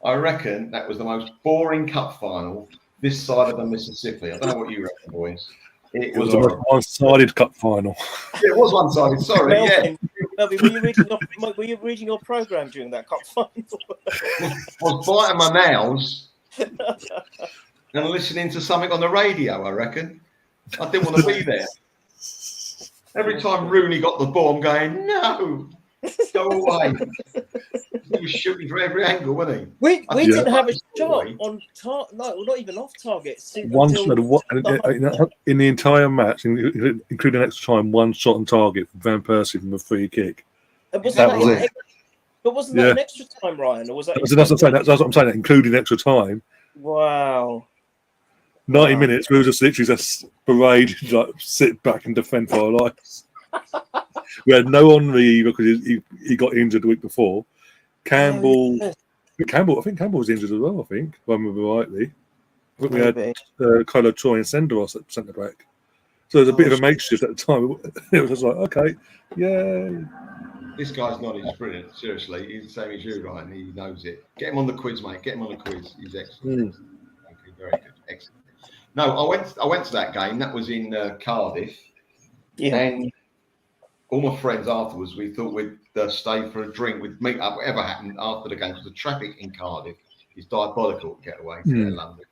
I reckon that was the most boring cup final this side of the Mississippi. I don't know what you reckon, boys. It was the most one-sided cup final. Yeah, it was one-sided. Sorry, Melvyn, were you reading your program during that cup final? I was biting my nails and listening to something on the radio, I reckon. I didn't want to be there. Every time Rooney got the ball, I'm going, no, go away. He was shooting from every angle, wasn't he? We didn't have a shot on target. No, not even off target. In the entire match, including extra time, one shot on target from Van Persie from a free kick. But wasn't that an extra time, Ryan? Or was that? That's what I'm saying. Including extra time. Wow. 90 minutes. We were just literally just paraded, like sit back and defend for our lives. We had no Henry because he got injured the week before. Campbell, I think Campbell was injured as well. I think, if I remember rightly. I think we had Colo Troy and Senderos at centre back. So it was a bit of a makeshift at the time. It was just like, okay, yay. This guy's knowledge is brilliant. Seriously, he's the same as you, Ryan. He knows it. Get him on the quiz, mate. Get him on the quiz. He's excellent. Thank you. Very good. Excellent. No, I went to that game. That was in Cardiff, Yeah. and all my friends afterwards, we thought we'd stay for a drink. We'd meet up, whatever happened after the game, because the traffic in Cardiff is diabolical to get away to London.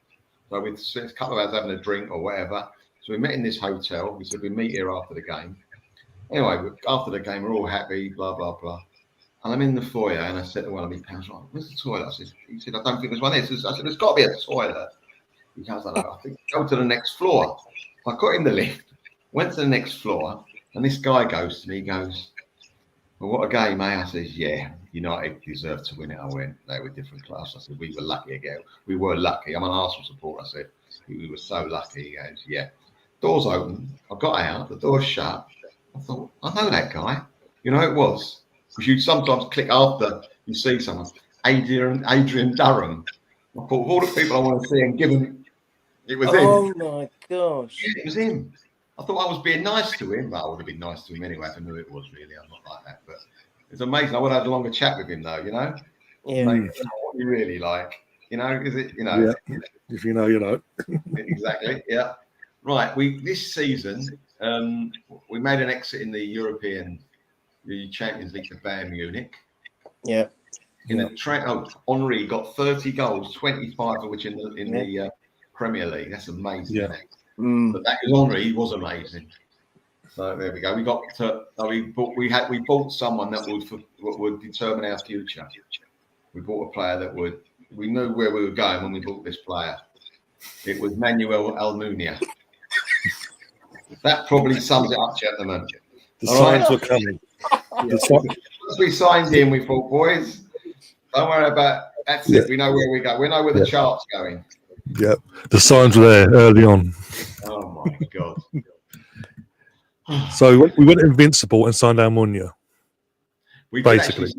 So we'd spent a couple of hours having a drink or whatever. So we met in this hotel. We said we'd meet here after the game. Anyway, after the game, we're all happy, blah, blah, blah. And I'm in the foyer, and I said to one of my pals, "Where's the toilet?" He said, "I don't think there's one there." I said, "There's got to be a toilet." He goes, "I think go to the next floor." I got in the lift, went to the next floor, and this guy goes to me, he goes, "Well, what a game, eh?" I says, "Yeah, United deserved to win it." I went, "They were different class." I said, "We were lucky again. We were lucky." I'm an Arsenal supporter. I said, "We were so lucky." He goes, "Yeah." Doors open. I got out. The door's shut. I thought, I know that guy. You know who it was? Because you sometimes click after you see someone. Adrian Durham. I thought of all the people I want to see and give him. It was him. Oh my gosh. Yeah, it was him. I thought I was being nice to him, but I would have been nice to him anyway if I knew it was really. I'm not like that. But it's amazing. I would have had a longer chat with him though, Yeah. Like, what you really like. Is it, Yeah. If you know, you know. Exactly. Yeah. Right. This season, we made an exit in the Champions League to Bayern Munich. Yeah. Henri got 30 goals, 25 of which in the Premier League. That's amazing. Yeah. But that was Henri. He was amazing. So there we go. We got to we bought someone that would determine our future. We bought a player that we knew where we were going when we bought this player. It was Manuel Almunia. That probably sums it up, gentlemen. The signs were coming. Once we signed in, we thought, boys, don't worry about that's it. We know where we go. We know where the chart's going. Yeah, the signs were there early on. Oh my god! So we went invincible and signed Almunia. We basically.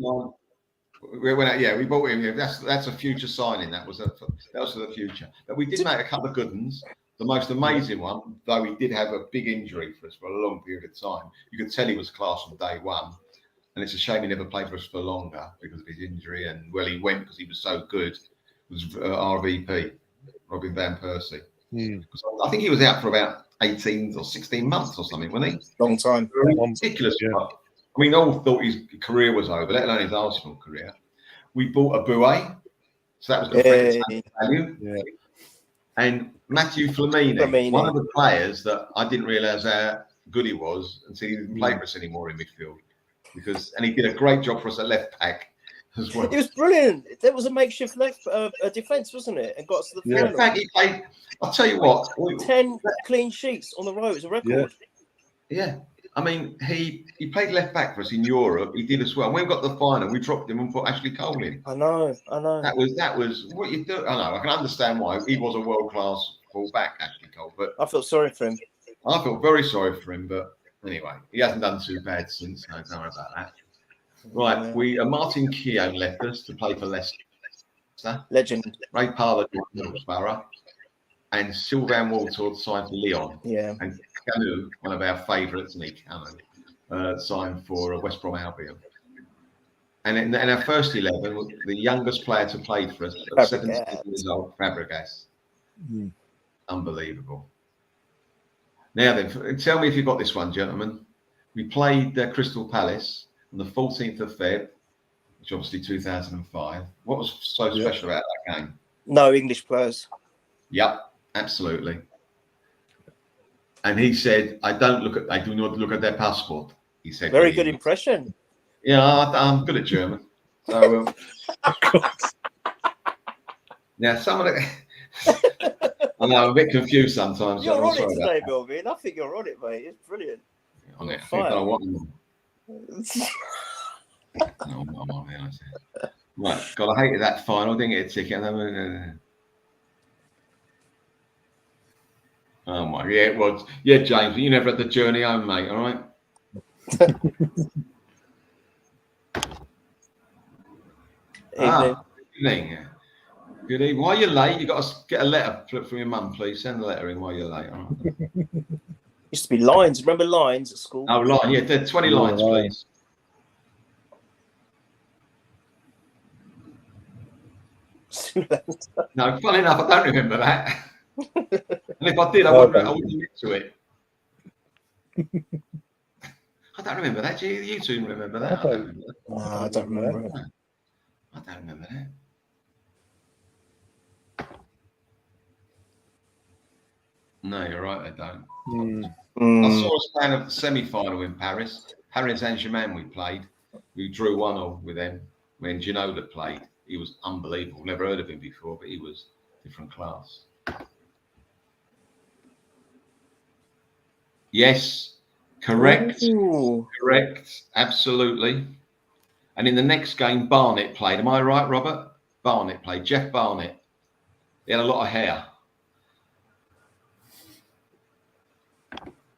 We went out, we bought him. That's a future signing. That was for the future. But we did make a couple of good ones. The most amazing one, though, he did have a big injury for us for a long period of time. You could tell he was class from day one. And it's a shame he never played for us for longer because of his injury. And he went because he was so good. It was RVP, Robin Van Persie. I think he was out for about 18 or 16 months or something, wasn't he? Long time. Ridiculous. Yeah. I mean, all thought his career was over, let alone his Arsenal career. We bought a Bouet, so that was good value. Yeah. And Matthew Flamini, one of the players that I didn't realise how good he was until he didn't play for us anymore in midfield. And he did a great job for us at left back as well. It was brilliant. There was a makeshift left defence, wasn't it? And got us to the final. In fact, he played. I'll tell you what. 10 clean sheets on the row. It was a record. Yeah. I mean, he played left back for us in Europe. He did as well. When we got the final, we dropped him and put Ashley Cole in. I know. That was what you do. I know. I can understand why he was a world class fullback, Ashley Cole. But I felt sorry for him. I felt very sorry for him. But anyway, he hasn't done too bad since. No, don't worry about that. Right, Martin Keown left us to play for Leicester. Legend. Ray Parler to Middlesbrough, and Sylvain Waltord signed for Lyon. Yeah. And Canu, one of our favourites, Canu, signed for West Brom Albion. And in our first 11, the youngest player to play for us, 17 years old, Fabregas. Unbelievable. Now then, tell me if you got this one, gentlemen. We played Crystal Palace on the 14th of Feb, which obviously 2005. What was so special about that game? No English players. Yep, absolutely. And he said, I do not look at their passport. He said, very good impression. Yeah, I'm good at German. So, now some of the, I know I'm a bit confused sometimes. You're on it today, Melvyn. I think you're on it, mate. It's brilliant. On it. Right, God, I hated that final. Didn't get a ticket. Oh my, yeah, it was. Yeah, James, you never had the journey home, mate. All right. Evening. Good evening. While you're late, you got to get a letter from your mum, please. Send a letter in while you're late. All right. Used to be lines. Remember lines at school? Oh, line. Yeah, there 20 lines, please. No, funny enough, I don't remember that. And if I did, I wouldn't admit to it. I don't remember that. Do you two remember that? I don't remember that. No, I don't remember it. I don't remember that. No, you're right, I don't. I saw us playing at the semi-final in Paris. Paris Saint-Germain we played. We drew 1-1 with them when Ginola played. He was unbelievable. Never heard of him before, but he was different class. Yes, correct. Ooh. Correct, absolutely. And in the next game, Barnett played. Am I right, Robert? Barnett played. Jeff Barnett. He had a lot of hair.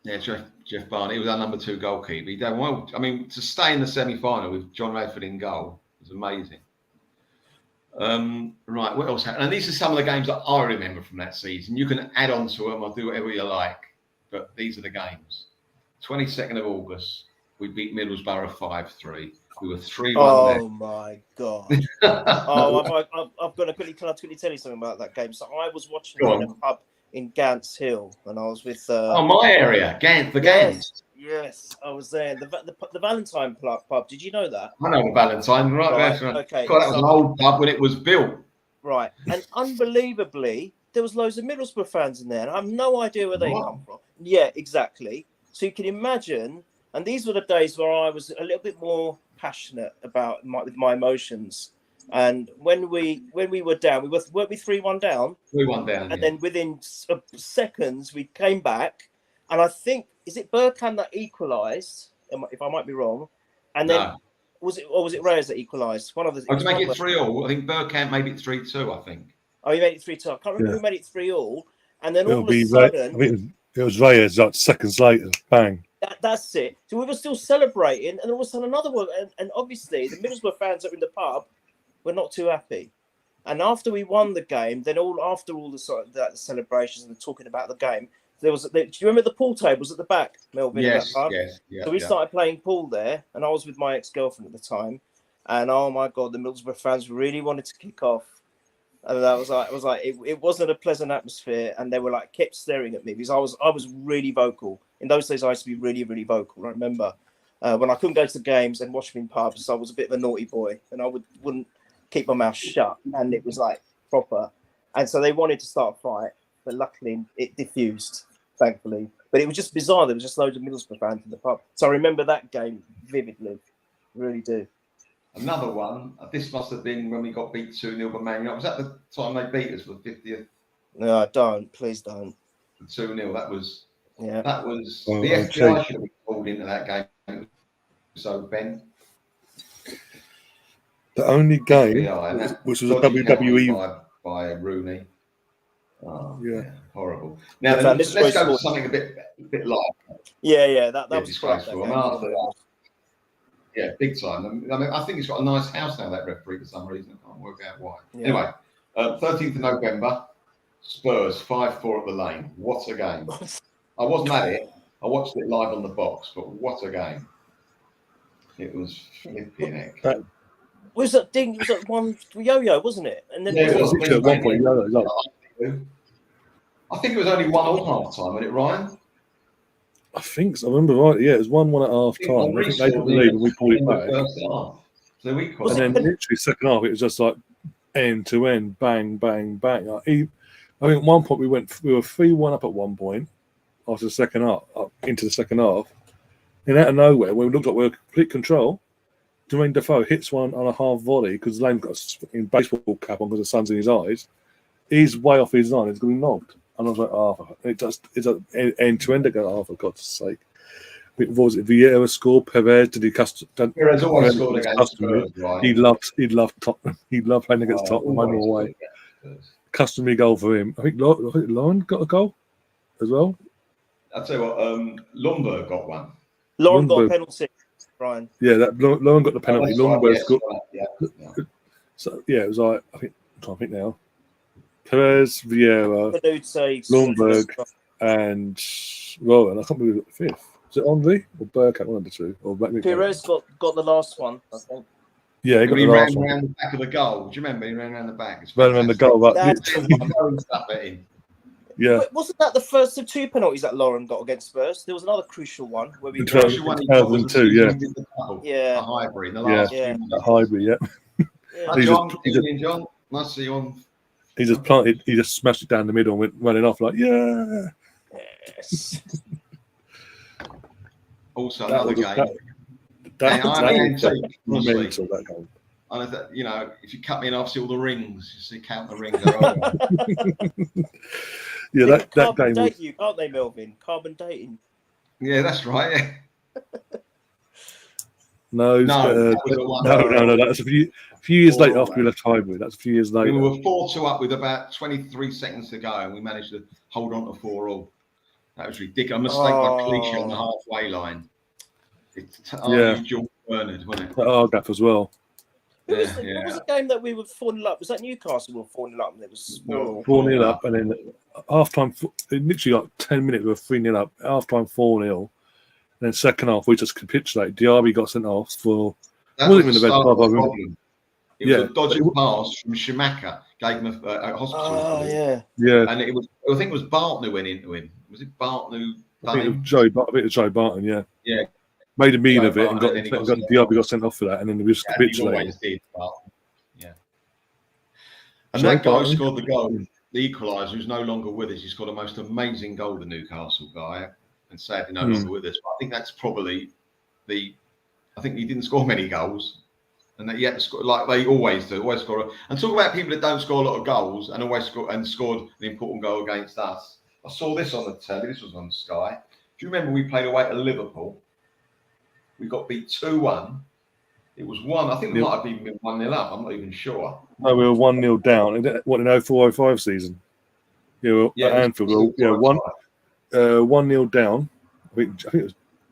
Yeah, Jeff Barnett. He was our number 2 goalkeeper. He done well. I mean, to stay in the semi-final with John Radford in goal was amazing. Right, what else happened? And these are some of the games that I remember from that season. You can add on to them or do whatever you like, but these are the games. 22nd of August, we beat Middlesbrough 5-3. We were 3-1 Oh my god! I've got to quickly tell you something about that game. So I was watching it in a pub in Gants Hill, and I was with. My area, Gants. Yes, I was there. The Valentine pub. Did you know that? I know the Valentine, right? Okay. God, that was an old pub when it was built. Right, and unbelievably, there was loads of Middlesbrough fans in there, and I have no idea where they come from. Yeah, exactly. So you can imagine, and these were the days where I was a little bit more passionate about my emotions. And when we were down, weren't we 3-1 down? 3-1 down, and then within seconds we came back, and I think is it Burkham that equalised, if I might be wrong, and then was it Reyes that equalised? One of the. To make it 3-3. I think Burkham made it 3-2. I think. Oh, he made it 3-2. I can't remember who made it 3-3, and then all of a sudden, I think it was Reyes. Like seconds later, bang. That's it. So we were still celebrating, and all of a sudden another one, and obviously the Middlesbrough fans that were in the pub were not too happy. And after we won the game, then after all the celebrations and the talking about the game, do you remember the pool tables at the back, Melvyn? Yes. So we started playing pool there, and I was with my ex-girlfriend at the time, and oh my god, the Middlesbrough fans really wanted to kick off, and it wasn't a pleasant atmosphere, and they were like kept staring at me because I was really vocal. In those days, I used to be really, really vocal. I remember when I couldn't go to the games and watch them in pubs, I was a bit of a naughty boy, and I wouldn't keep my mouth shut, and it was like proper. And so they wanted to start a fight, but luckily it diffused, thankfully. But it was just bizarre. There was just loads of Middlesbrough fans in the pub. So I remember that game vividly. Really do. Another one. This must have been when we got beat 2-0 by Man United. Was that the time they beat us for the 50th? No, don't. Please don't. 2-0. That was. Yeah. That was the FBI should have been called into that game. So Ben. The only game, which was a WWE by Rooney. Oh, yeah, horrible. Now let's go to something a bit light. Yeah, that was disgraceful. After that, yeah, big time. I mean, I think he's got a nice house now. That referee, for some reason, I can't work out why. Yeah. Anyway, 13th of November, Spurs 5-4 at the Lane. What a game! I wasn't at it. I watched it live on the box, but what a game! It was flipping heck. Was that ding? Was that one yo-yo, wasn't it? And then it was at one point. I think it was only 1-1 half time, wasn't it, Ryan? I think so. I remember right. Yeah, it was 1-1 at half time. I think they took the lead and we pulled it back. And then literally second half, it was just like end to end, bang, bang, bang. I think at one point we were 3-1 up at one point after the second half, into the second half. And out of nowhere, when we looked like we were in complete control, Jermaine Defoe hits one on a half volley because Lane's got a baseball cap on because the sun's in his eyes. He's way off his line. It's going to be knocked. And I was like, it's an end to end again. Oh, for God's sake. What was it? Vieira scored. Perez did he Perez always scored against Spurs, right? He loved Tottenham. He loved playing against Tottenham home or away. Customary goal for him. I think Lauren got a goal as well. I'll tell you what, Lundberg got one. Lauren got a penalty, Brian. Yeah, Lauren got the penalty. Lundberg got. Yeah. So yeah, it was like I'm trying to think now. Perez, Vieira, Lundberg, and Rowan. I can't believe it the fifth. Was it Henry or Burkett? One of the two. Or Perez got the last one, I think. Yeah, he got the last one. He ran around the back of the goal. Do you remember? He ran around the back. Ran around the goal. Yeah. Wasn't that the first of 2 penalties that Lauren got against Spurs? There was another crucial one where we. In The crucial one he got was the 2002, season yeah. we did the double Yeah. at Highbury in the Yeah. last few Yeah. minutes. At Highbury, yeah. Yeah. Hi, He John. just- Good evening, John. Nice to see you on. He just smashed it down the middle and went running off like, yeah. Yes. Also, That another was game. that I'm an antique, was honestly. mental, that goal. And you know, if you cut me in half, see all the rings. You see, count the rings. They're all right. Yeah, They can that carbon game date was. you, can't they, Melvyn? Carbon dating. Yeah, that's right. No, No, that was the one. no. That's a few years later Oh, after we left Highbury. That's a few years later. We were 4-2 up with about 23 seconds to go, and we managed to hold on to 4-4. That was ridiculous. A mistake by Cliche on the halfway line. Yeah. George Bernard, wasn't it? At Argap as well. What was Yeah. the game that we were 4-0 up? Was that Newcastle we were 4-0 up and it was No. 4-0 up, and then half time, literally like 10 minutes, we were 3-0 up. Half time, 4-0. Then second half, we just capitulated. Diaby got sent off for. That wasn't was even the the best start of club, the I problem. It was a dodgy pass from Schumacher, gave him a hospital. Oh, yeah. Yeah, And it was, I think it was Barton who went into him. Was it Barton who I done think it him? was Joe Barton, yeah. Yeah. Made a mean Joe of it and got Barton, and then he got Diaby got sent off for that, and then we just Yeah, he capitulated. always did, Barton. Yeah. And Joe that guy who Barton? scored the goal, the equaliser, who's no longer with us, he's got the most amazing goal, the Newcastle guy, and sadly no longer with us. But I think that's probably I think he didn't score many goals, and that he had to score like they always do, always score. And talk about people that don't score a lot of goals and always scored an important goal against us. I saw this on the telly. This was on Sky. Do you remember we played away at Liverpool? We got beat 2-1. It was one. I think we might have even been 1-0 up. I'm not even sure. No, we were 1-0 down. What in 04-05 season? Yeah, at Anfield. Yeah, 1-0 down. I think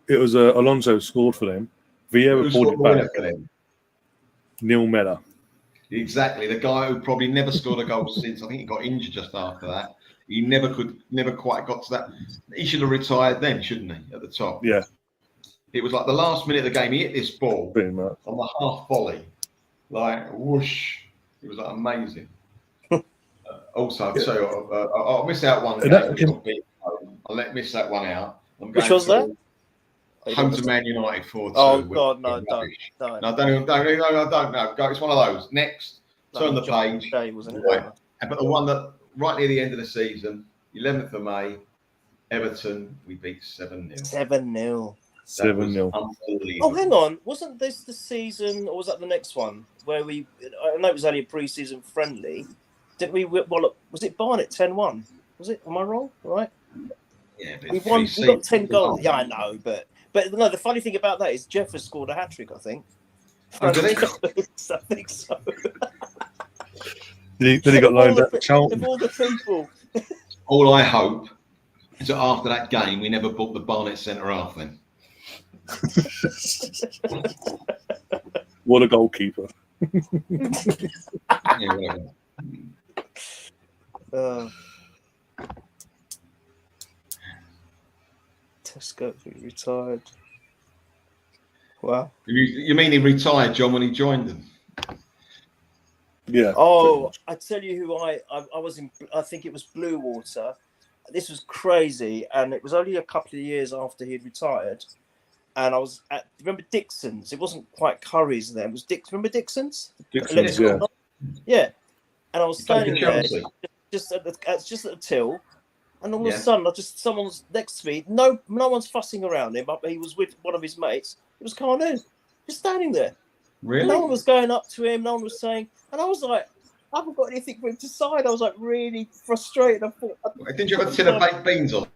it was Alonso scored for them. Vieira pulled it back. Neil Mellor. Exactly. The guy who probably never scored a goal since. I think he got injured just after that. He never quite got to that. He should have retired then, shouldn't he? At the top. Yeah. It was like the last minute of the game. He hit this ball Pretty much. on the half volley, like whoosh. It was like amazing. Also, so I'll miss out one game. I'll miss that one out. Which was that? Home to Man United 4-2. Oh God, no, don't. No, don't know. Go. It's one of those. Next, turn the page. Day, wasn't it? Right. But the one that right near the end of the season, 11th of May, Everton, we beat 7-0. 7-0. 7-0. Unbelievable. Oh, hang on. Wasn't this the season, or was that the next one where we? I know it was only a pre-season friendly. Did we? Well, was it Barnet 10-1? Was it? Am I wrong? Right. Yeah, We won. We got 10 goals. Yeah, I know, but no. The funny thing about that is Jeff has scored a hat trick. I think. Oh, did he? I think so. Then he got loaned out to Charlton. Of all the people. All I hope is that after that game, we never booked the Barnet centre half then. What a goalkeeper. Yeah, whatever. Tesco retired. Wow. You mean he retired, John, when he joined them? Yeah. Oh, I tell you who I was in. I think it was Blue Water. This was crazy, and it was only a couple of years after he'd retired. And I was at. Remember Dixon's? It wasn't quite Curry's then. It was Remember Dixon's? Dixon's, yeah. Yeah. And I was standing there, Chelsea. just at the till, and all of a sudden, someone's next to me. No one's fussing around him. But he was with one of his mates. It was Carnoon, just standing there. Really? No one was going up to him. No one was saying. And I was like, I haven't got anything for him to sign. I was like really frustrated. I thought, Didn't you have a tin of baked beans on?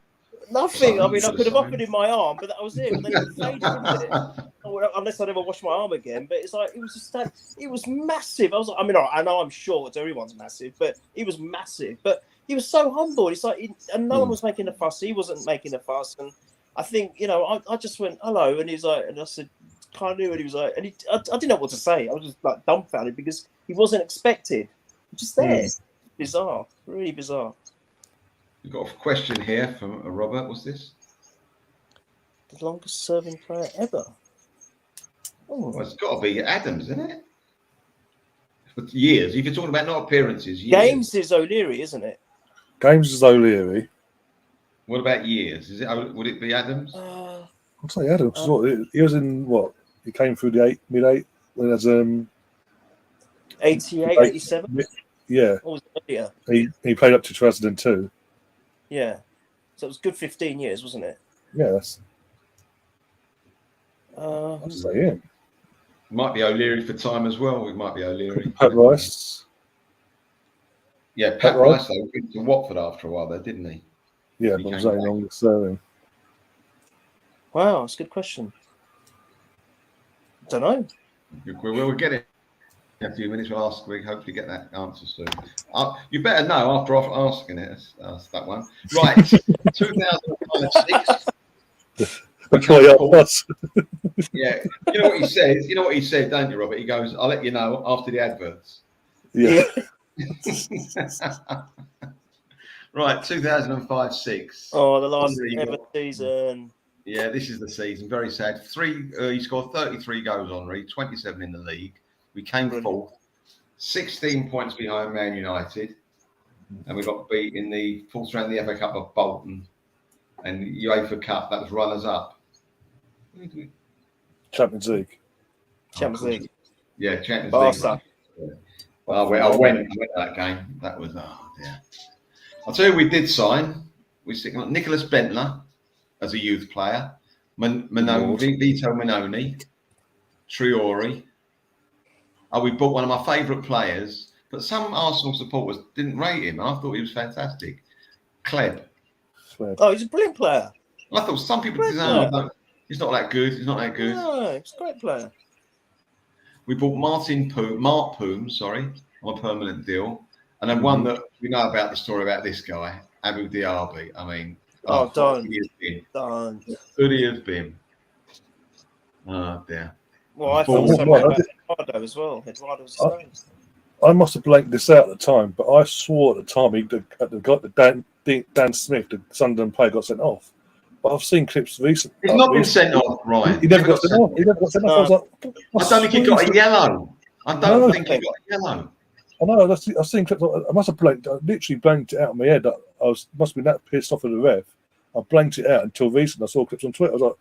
nothing. I mean, I could have offered him my arm, but that was it. And then he faded into it. Unless I never wash my arm again. But it's like, it was just that, it was massive. I was like, I mean, I know I'm short, everyone's massive, but he was massive. But he was so humble. It's like, and no one was making a fuss. He wasn't making a fuss. And I think, I just went, hello. And he's like, and I said, can't do it. He was like, and I didn't know what to say. I was just like dumbfounded because he wasn't expected. Just there. Bizarre. Really bizarre. We've got a question here from Robert. What's this? The longest serving player ever. Oh. Well, it's got to be Adams, isn't it? For years. If you're talking about not appearances, years. Games is O'Leary, isn't it? Games is O'Leary. What about years? Would it be Adams? I'd say Adams. He was in what? He came through the mid-8 when as 88, 87? Yeah. Or was it earlier? He played up to 2002. Yeah. So it was good 15 years, wasn't it? Yeah, that's. I'd say him. Might be O'Leary for time as well. It might be O'Leary. Pat Rice. Yeah, Pat Rice though went to Watford after a while, though, didn't he? Yeah, but was that longest serving? Wow, that's a good question. Don't know. We'll get it in a few minutes. We'll hopefully get that answer soon. You better know after asking it. That's that one. Right, 2005-06. Yeah, you know what he says. You know what he said, don't you, Robert? He goes, "I'll let you know after the adverts." Yeah. Right, 2005-06. Oh, the last ever season. Yeah, this is the season. Very sad. He scored 33 goals, Henri, 27 in the league. We came fourth, 16 points behind Man United, and we got beat in the fourth round of the FA Cup of Bolton, and UEFA Cup. That was runners up. Champions League. Champions League. Yeah, Champions Barca. League. Well, I went to that game. That was dear. I'll tell you, we did sign. We signed Nicholas Bentner as a youth player, Vito Minoni, Triori. We bought one of my favourite players, but some Arsenal supporters didn't rate him. I thought he was fantastic. Kleb. Oh, he's a brilliant player. I thought some people did. He's not that good. He's not that good. No, he's a great player. We bought Mark Poom, on a permanent deal. And then one that we know about the story about this guy, Abu Diaby. I mean, don't. Could he have been? Oh, dear. Well, I thought so about Eduardo as well. Eduardo was the same. I must have blanked this out at the time, but I swore at the time Dan Smith, the Sunderland player, got sent off. But I've seen clips recently. He's not been sent off, Ryan. He never got sent off. I was like, I don't think he got a yellow. I don't think he got a yellow. I know. I've seen clips. I must have literally blanked it out of my head. Must have been that pissed off at the ref. I blanked it out until recently. I saw clips on Twitter. I was like,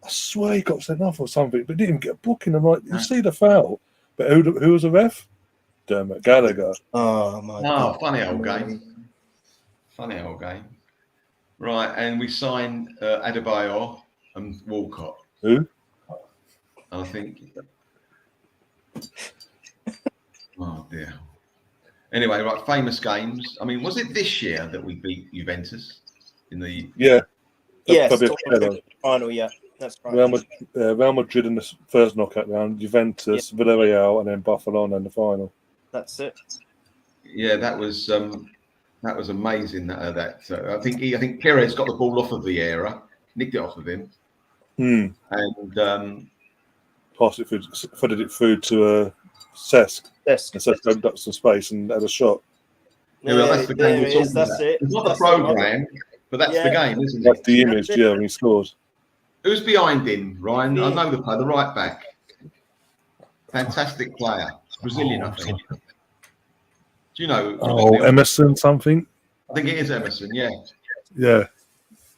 I swear he got sent off or something, but didn't even get a booking. I'm like, you see the foul, but who was the ref? Dermot Gallagher. Oh my God! Funny old game. Funny old game. Right, and we signed Adebayor and Walcott. Who? I think. Oh dear. Anyway, right, famous games. I mean, was it this year that we beat Juventus in the? Yeah. Yes, final. Yeah, that's right. Real Madrid in the first knockout round, Juventus, Villarreal, and then Barcelona in the final. That's it. Yeah, that was amazing. I think Perez got the ball off of Vieira, nicked it off of him, and passed it through, footed it through to Cesc. And Cesc opened up some space and had a shot. That's the game we're talking about. It. It's not the program, but that's the game, isn't it? That's the image, when he scores. Who's behind him, Ryan? I know the player, the right back. Fantastic player, Brazilian, I think. Do you know? Emerson something. I think it is Emerson. Yeah. Yeah.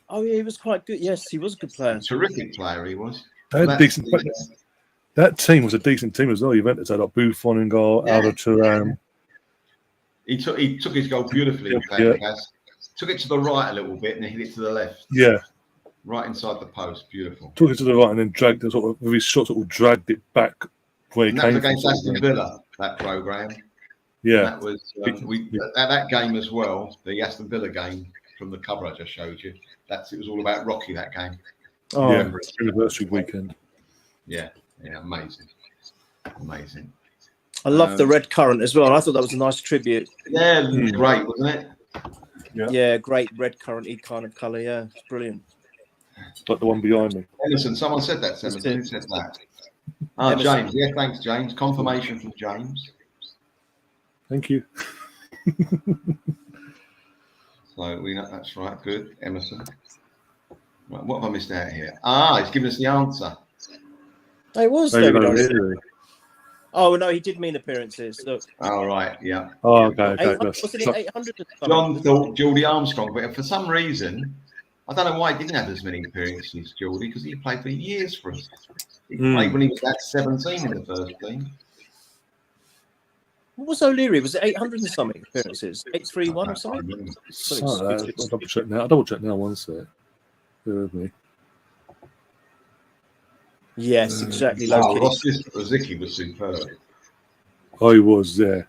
Oh, yeah, he was quite good. Yes, he was a good player. Terrific player, he was. That team was a decent team as well. Juventus had Buffon and goal, Aldo Turan. He took his goal beautifully. Took it to the right a little bit and then hit it to the left. Yeah. Right inside the post. Beautiful. Took it to the right and then dragged it with his shot, dragged it back where he came from. That was against Aston Villa, that programme. Yeah. That was at that game as well, the Aston Villa game from the cover I just showed you. It was all about Rocky, that game. Oh, yeah, anniversary weekend. Yeah, amazing. I love the red currant as well. I thought that was a nice tribute. Yeah, great, wasn't it? Yeah, great red currant-y kind of colour. Yeah, it's brilliant. Like the one behind me. Listen, someone said that. Who said that? James. Yeah, thanks, James. Confirmation from James. Thank you. So we know that's right. Good, Emerson. Right, what have I missed out here? He's given us the answer. It was David. Oh no, he did mean appearances. Look, Oh, right, yeah. Oh, Yeah, okay, okay. 800, That's, wasn't so- it 800? John thought Geordie Armstrong, but for some reason, I don't know why he didn't have as many appearances, Geordie, because he played for years for us. He played when he was at 17 in the first team. What was O'Leary? Was it 800 and something appearances? 831 or I something? remember. I'll double check now. I'll double check now. One sec. Bear with me. Yes, exactly. Low Oh, key. what's this? Rosicky was superb. Oh, he was, yeah.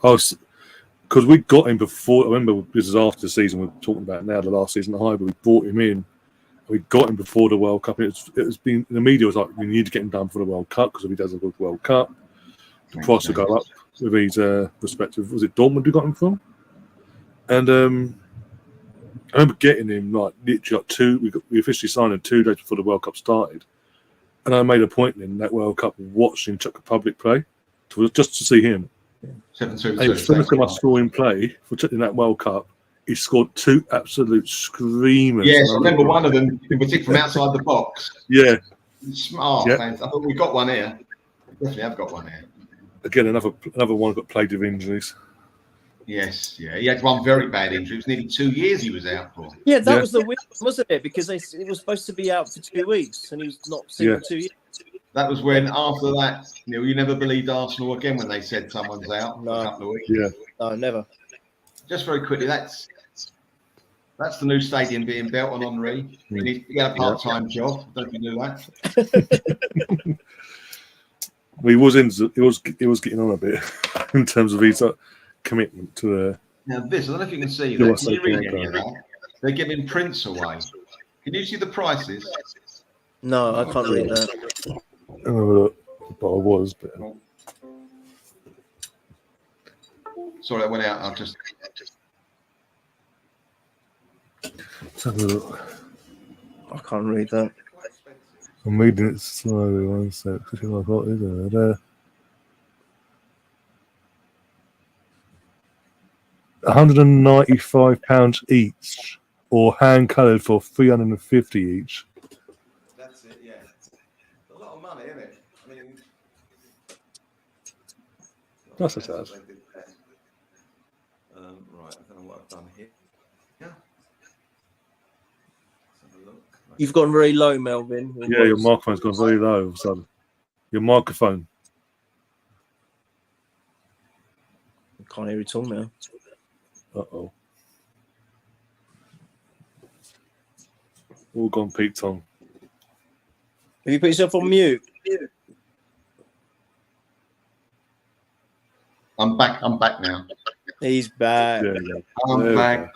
Because we got him before. I remember this is after the season we're talking about now, the last season at Highbury. We brought him in. We got him before the World Cup. It was been the media was like, we need to get him done for the World Cup because if he doesn't go to the World Cup, the price will go up with his respective. Was it Dortmund we got him from? And I remember getting him like literally like we officially signed him 2 days before the World Cup started, and I made a point in that World Cup of watching Czech Republic play just to see him. 7-2-2. And the first time I saw him play in that World Cup, he scored 2 absolute screamers. Yes, I remember one of them in particular from outside the box. Yeah. Smart. Yeah. I thought we got one here. We definitely have got one here. Again, another one got plagued with injuries. Yes, yeah. He had one very bad injury. It was nearly 2 years he was out for. Yeah, that was the weird, wasn't it? Because it was supposed to be out for 2 weeks and he was not seen for 2 years. That was when, after that, you never believed Arsenal again when they said someone's out for a couple of weeks. Yeah. No, never. Just very quickly, that's the new stadium being built on Henri. He had a part-time job. I don't know if you knew that. Well, he was getting on a bit in terms of his commitment to the. Now, this, I don't know if you can see that. Can you read any of that? They're giving prints away. Can you see the prices? No, I can't read that. But I was. But... Sorry, that went out. I'll just. Let's have a look. I can't read that. I'm reading it slowly. One sec. What is it? £195 each, or hand coloured for £350 each. That's it. Yeah, it's a lot of money, isn't it? I mean, That's a sad. Right, I don't know what I've done here. Yeah. Let's have a look. You've gone very low, Melvyn. Yeah, your microphone's gone very low all of a sudden. Your microphone. I can't hear it all now. Uh-oh. All gone peaked on. Have you put yourself on mute? I'm back now. He's back. Yeah. I'm back.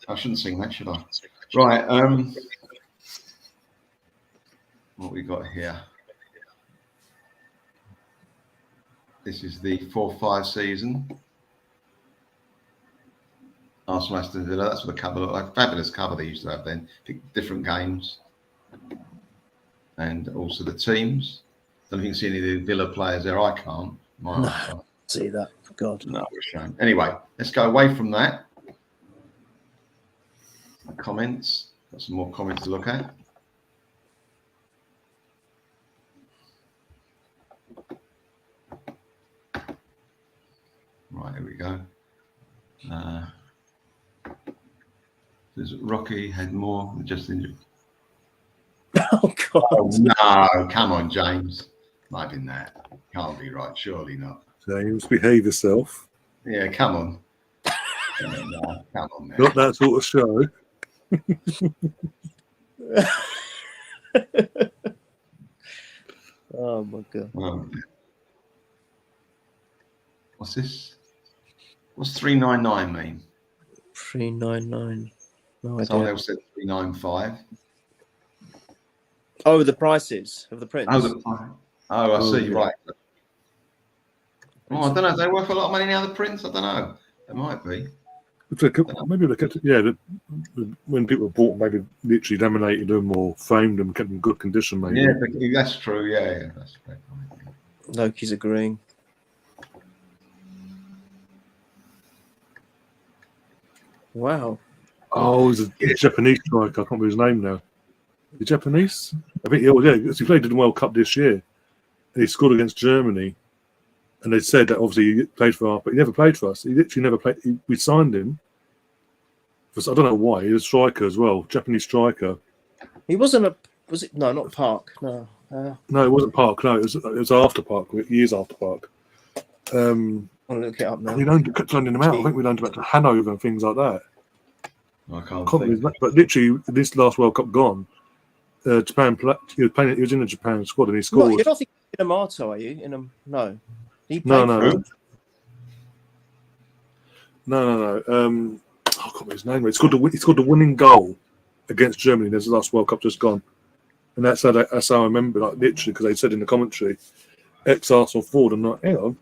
I shouldn't sing that, should I? Right. What we got here? This is the 4-5 season. Arsenal Aston Villa. That's what the cover looked like. Fabulous cover they used to have then. Different games, and also the teams. Don't know if you can see any of the Villa players there. I can't. No, see that. God. No, a shame. Anyway, let's go away from that. Comments. Got some more comments to look at. Right, here we go. Says Rocky had more than just injured. Oh, God. Oh, no, come on, James. Might have been that. Can't be right. Surely not. James, behave yourself. Yeah, come on. No, come on, man. Not that sort of show. Oh, my God. What's this? What's 399 mean? 399. No Someone idea. else said 395. Oh, the prices of the prints. I see. Yeah. Right. Oh, I don't know. They're worth a lot of money now. The prints. I don't know. They might be. Maybe look at when people bought, maybe literally laminated them or framed them, kept them in good condition. Maybe. Yeah, that's true. Yeah, that's fair. Loki's agreeing. Wow. Oh, he's a Japanese striker. I can't remember his name now. The Japanese? I think. Yeah, he played in the World Cup this year. and he scored against Germany. And they said that obviously he played for us, but he never played for us. He literally never played. We signed him. I don't know why. He was a striker as well, Japanese striker. He wasn't a. Was it? No, not Park. No. No, it wasn't Park. No, it was after Park. Years after Park. I'll look it up now. We kept loaning him out. I think we loaned him out to Hanover and things like that. I can't think. But literally, this last World Cup gone, Japan. He was in the Japan squad and he scored. You're not thinking Inamoto, are you? No. He No. played I can't remember his name. He scored the winning goal against Germany. There's the last World Cup just gone, and that's how I remember. Like literally, because they said in the commentary, ex-Arsenal forward. I'm like, hang on,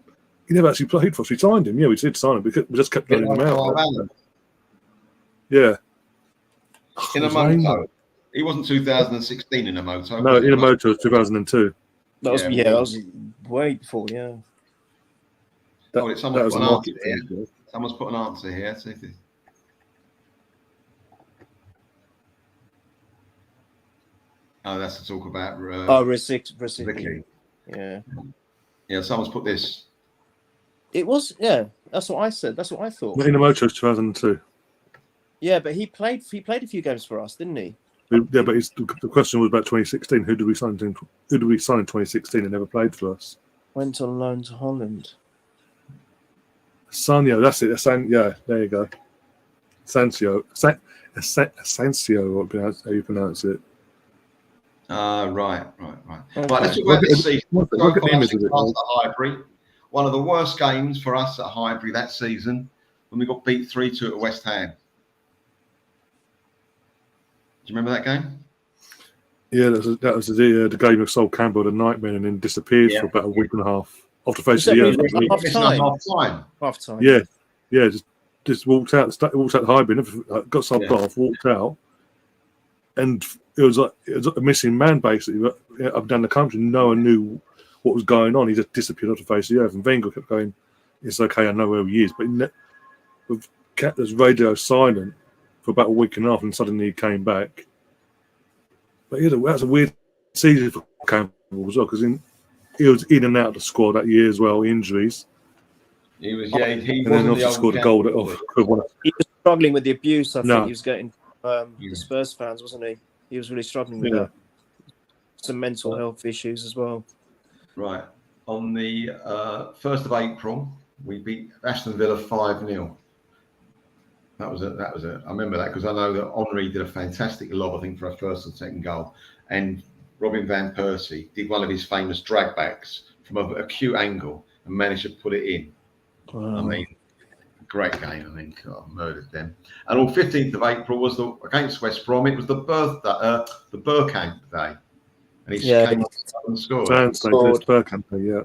he never actually played for us. We signed him. Yeah, we did sign him. We just kept getting him out. Yeah. Inamoto. He wasn't 2016 Inamoto. No, Inamoto was 2002. That was way before. Yeah. Someone's put an answer here. Someone's put an answer here. See if that's to talk about. Rosicky. Yeah. Yeah, someone's put this. It was. Yeah, that's what I said. That's what I thought. Inamoto was 2002. Yeah, but he played a few games for us, didn't he? Yeah, but the question was about 2016. Who did we sign in 2016 and never played for us? Went on loan to Holland. Sanyo, that's it. Yeah, there you go. Sancio, how you pronounce it? Right. Okay. Right, let's talk about this season. Look at the image of it. At Highbury. One of the worst games for us at Highbury that season when we got beat 3-2 at West Ham. Do you remember that game? Yeah, that was the game of Sol Campbell, the nightmare, and then disappeared for about a week and a half after facing the Half time. Yeah, just walked out Highbury, got subbed off, walked out, and it was a missing man basically. Up and down the country, no one knew what was going on. He just disappeared off the face of the earth, and Wenger kept going, "It's okay, I know where he is," but with there's radio silent for about a week and a half, and suddenly he came back. But yeah, that was a weird season for Campbell as well, because he was in and out of the squad that year as well, injuries. He was, yeah. He and then obviously scored a goal. He was struggling with the abuse. I think he was getting the Spurs fans, wasn't he? He was really struggling with that. Some mental health issues as well. Right. On the 1st of April, we beat Aston Villa 5-0. That was it. I remember that because I know that Henry did a fantastic lob, I think, for our first and second goal. And Robin Van Persie did one of his famous dragbacks from an acute angle and managed to put it in. Wow. I mean, great game. I think I murdered them. And on 15th of April was against West Brom. It was the Bergkamp day, and he came up and scored. Bergkamp, yeah.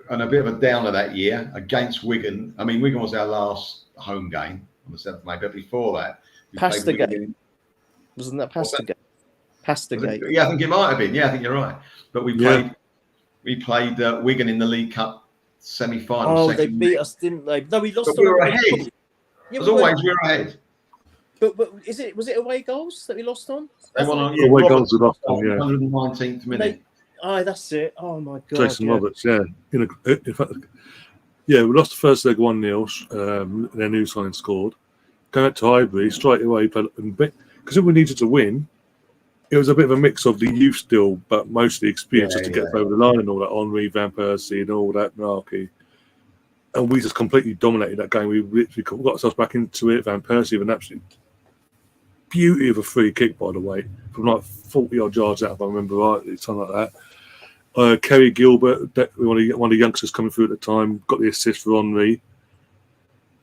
And a bit of a downer that year against Wigan. I mean, Wigan was our last home game on the 7th of May, but before that, Pasta game. Wasn't that Pasta game? Pasta game. Yeah, I think it might have been. Yeah, I think you're right. But we played Wigan in the League Cup semi-final. Oh, they beat us, didn't they? No, we lost. But we were ahead. As always, we were ahead. But was it away goals that we lost on? They won on away goals we lost on, 119th minute. That's it. Oh my God. Jason Roberts, in fact, we lost the first leg 1-0. Their new signing scored. Going out to Highbury straight away, because we needed to win. It was a bit of a mix of the youth still, but mostly experience just to get over the line and all that. Henry, Van Persie, and all that malarkey. And we just completely dominated that game. We literally got ourselves back into it. Van Persie with an absolute beauty of a free kick, by the way, from like 40 odd yards out, if I remember rightly, something like that. Kerry Gilbert, one of the youngsters coming through at the time, got the assist for Henry.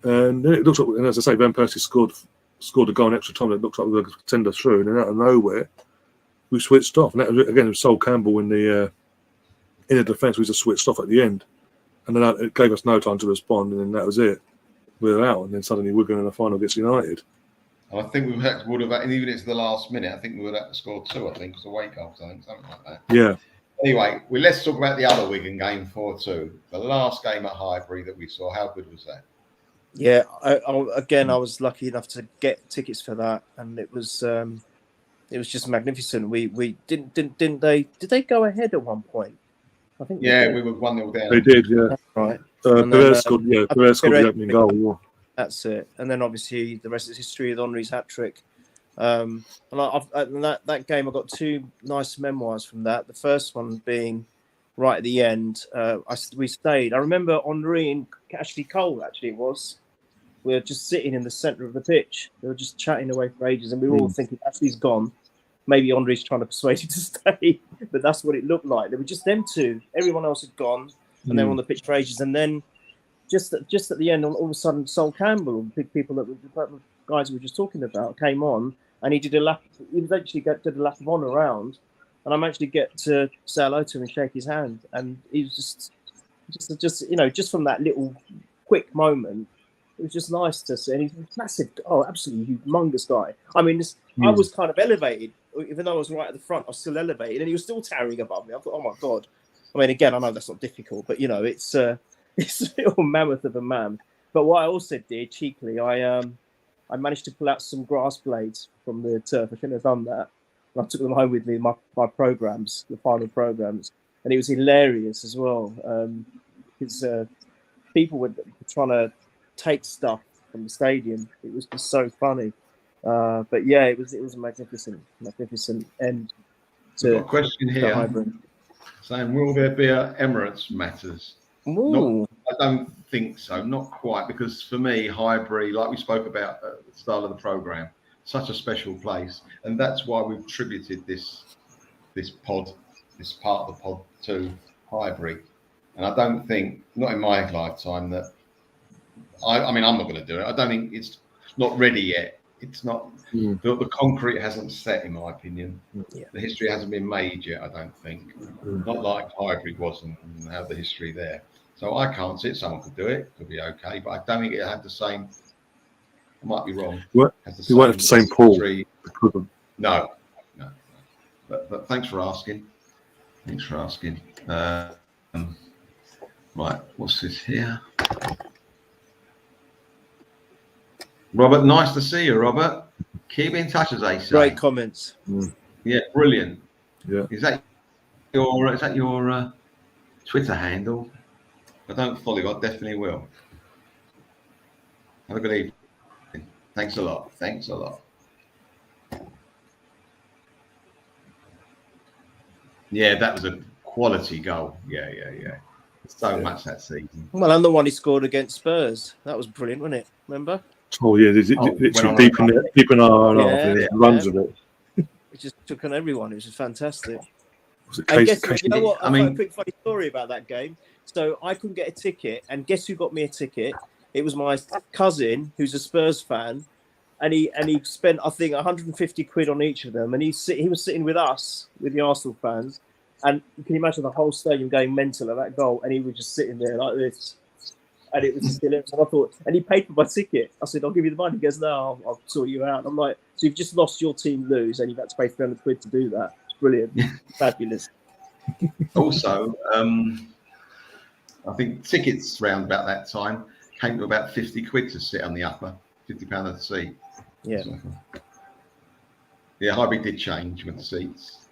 And then it looks like, and as I say, Van Persie scored a goal in extra time. It looks like we were going to send us through, and then out of nowhere, we switched off. And that was, again, it was Sol Campbell in the defence. We just switched off at the end. And then it gave us no time to respond, and then that was it. We were out, and then suddenly Wigan in the final against United. And I think we would have, and even if it's the last minute, I think we would have scored 2, I think, because away goals, I think, something like that. Yeah. Anyway, let's talk about the other Wigan game, 4-2. The last game at Highbury that we saw, how good was that? Yeah, I was lucky enough to get tickets for that, and it was It was just magnificent. We didn't they go ahead at one point? I think they Yeah, did. we were 1-0 down. They did, yeah. That's right. Perez And then, scored, I Perez scored the Perez- opening goal. Yeah. That's it. And then obviously the rest is history with Henry's hat trick. And that game, I got two nice memoirs from that. The first one being right at the end. We stayed. I remember Henry and Ashley Cole. Actually, it was. We were just sitting in the centre of the pitch. They were just chatting away for ages, and we were all thinking Ashley's gone. Maybe Henry's trying to persuade him to stay, but that's what it looked like. There were just them two. Everyone else had gone, and they were on the pitch for ages. And then just at the end, all of a sudden, Sol Campbell, the big people that the guys we were just talking about, came on, and he did a lap. He eventually did a lap of honour around, and I managed to get to say hello to him and shake his hand. And he was just from that little quick moment, it was just nice to see. And he's a massive, absolutely humongous guy. I mean, I was kind of elevated, even though I was right at the front. I was still elevated, and he was still towering above me. I thought, oh my god. I mean, again, I know that's not difficult, but it's a little mammoth of a man. But what I also did cheekily, I managed to pull out some grass blades from the turf. I shouldn't have done that. And I took them home with me, my programs, the final programs, and it was hilarious as well. Because people were trying to take stuff from the stadium. It was just so funny. But yeah, it was a magnificent end We've got a question here Highbury. saying, will there be a Emirates Matters? I don't think so, not quite, because for me, Highbury, like we spoke about at the start of the programme, such a special place, and that's why we've tributed this part of the pod to Highbury. And I don't think, not in my lifetime, that I mean, I'm not going to do it. I don't think it's not ready yet. It's not. The concrete hasn't set, in my opinion. Yeah. The history hasn't been made yet, I don't think. Not like Highbury was and have the history there. So I can't see it. Someone could do it. Could be okay. But I don't think it had the same. I might be wrong. You won't have the same pool. No. But thanks for asking. Right. What's this here? Robert, nice to see you, Robert. Keep in touch, as they say. Great comments. Yeah, brilliant. Yeah. Is that your Twitter handle? I don't follow you. I definitely will. Have a good evening. Thanks a lot. Yeah, that was a quality goal. Yeah. So much that season. Well, and the one he scored against Spurs. That was brilliant, wasn't it? Remember? Oh yeah, literally deep in our runs of it. It just took on everyone. It was just fantastic. You know what? I've got a quick funny story about that game. So I couldn't get a ticket, and guess who got me a ticket? It was my cousin, who's a Spurs fan, and he spent, I think, 150 quid on each of them, and he was sitting with us, with the Arsenal fans, and you can imagine the whole stadium going mental at that goal, and he was just sitting there like this. And it was just hilarious. And I thought, and he paid for my ticket. I said, I'll give you the money. He goes, no, I'll sort you out. And I'm like, so you've just lost your team lose and you've had to pay 300 quid to do that. It's brilliant. Fabulous. Also, I think tickets around about that time came to about 50 quid to sit on the upper, £50 a seat. Yeah. So, yeah, Highbury did change with the seats.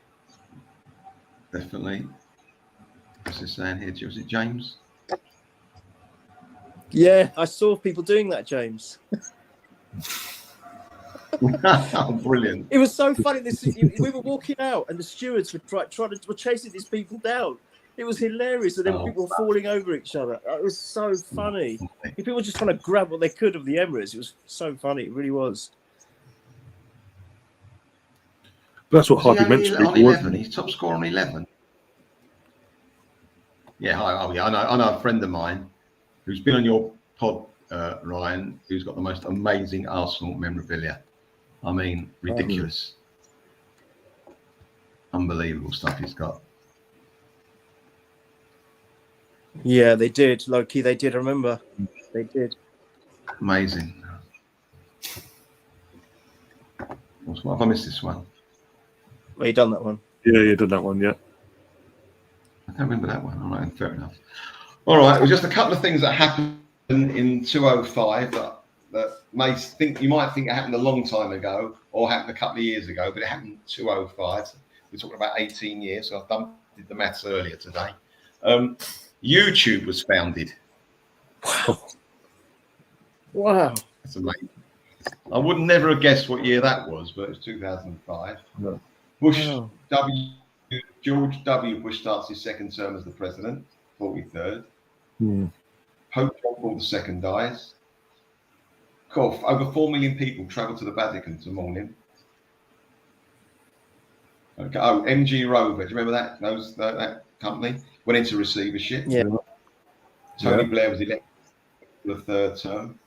Definitely. What's this saying here? Was it James? Yeah, I saw people doing that, James. Oh, brilliant. It was so funny. We were walking out and the stewards were chasing these people down. It was hilarious. And then people were falling over each other. It was so funny. People were just trying to grab what they could of the Emirates. It was so funny. It really was. That's what Highbury meant to on 11. He's top scorer on 11. Yeah, I know a friend of mine who's been on your pod, Ryan, who's got the most amazing Arsenal memorabilia. I mean, ridiculous. Unbelievable stuff he's got. Yeah, they did. Low-key, they did. I remember. They did. Amazing. What have I missed this one? Well, you done that one. Yeah, you did that one, yeah. I don't remember that one. All right, fair enough. All right, it was just a couple of things that happened in 205 that you might think it happened a long time ago or happened a couple of years ago, but it happened 2005. We're talking about 18 years. So did the maths earlier today. YouTube was founded. Wow. That's amazing. I would never have guessed what year that was, but it was 2005. No. George W. Bush starts his second term as the president, 43rd. Pope John Paul II dies. Over 4 million people travel to the Vatican to mourn him. Okay. Oh, MG Rover. Do you remember that? That company went into receivership. Yeah. Tony Blair was elected for the third term.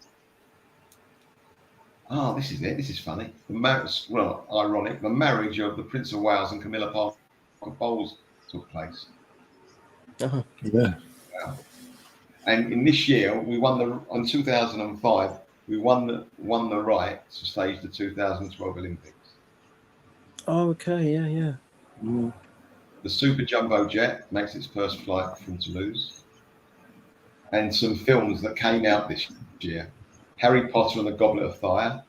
Oh, this is it. This is funny. Ironic. The marriage of the Prince of Wales and Camilla Parker Bowles took place. Yeah. Wow. And in this year, we won on 2005. We won the right to stage the 2012 Olympics. Oh, okay. Yeah. The Super Jumbo Jet makes its first flight from Toulouse. And some films that came out this year: Harry Potter and the Goblet of Fire,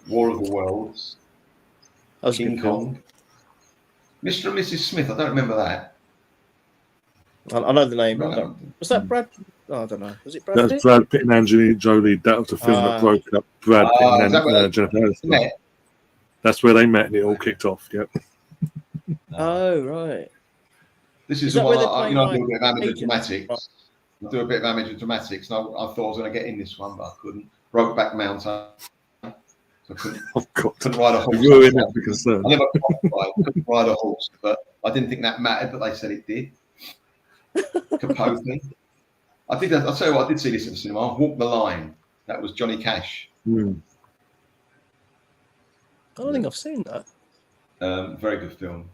War of the Worlds, King Kong, Mr. and Mrs. Smith. I don't remember that. I know the name. No. Was that Brad? Oh, I don't know. Was it Brad? That's Brad Pitt and Angelina Jolie. That was the film that broke up Brad Pitt and Jennifer Aniston. That's where they met and it all kicked off. Yep. Oh, right. This is the one I do a bit of amateur dramatics. I do a bit of amateur dramatics, and I thought I was going to get in this one, but I couldn't. Brokeback Mountain. So I couldn't ride a horse. You were in that because I never couldn't ride a horse, but I didn't think that mattered, but they said it did. Capote. I'll tell you what, I did see this at the cinema. Walk the Line. That was Johnny Cash. I don't think I've seen that. Very good film.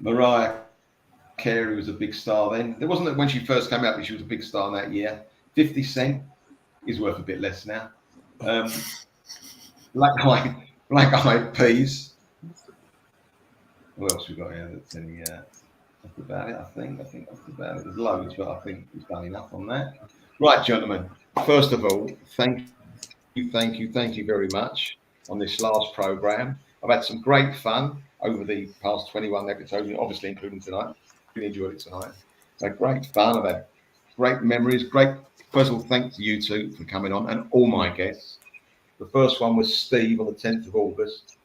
Mariah Carey was a big star then. There wasn't when she first came out, but she was a big star in that year. 50 Cent is worth a bit less now. Black Eyed Peas. What else we got here? That's any. That's about it. I think that's about it. There's loads, but I think we've done enough on that. Right, gentlemen. First of all, thank you very much on this last program. I've had some great fun over the past 21 episodes, obviously including tonight. Really enjoyed it tonight. Had great fun. I've had great memories. First of all, thanks to you two for coming on and all my guests. The first one was Steve on the 10th of August.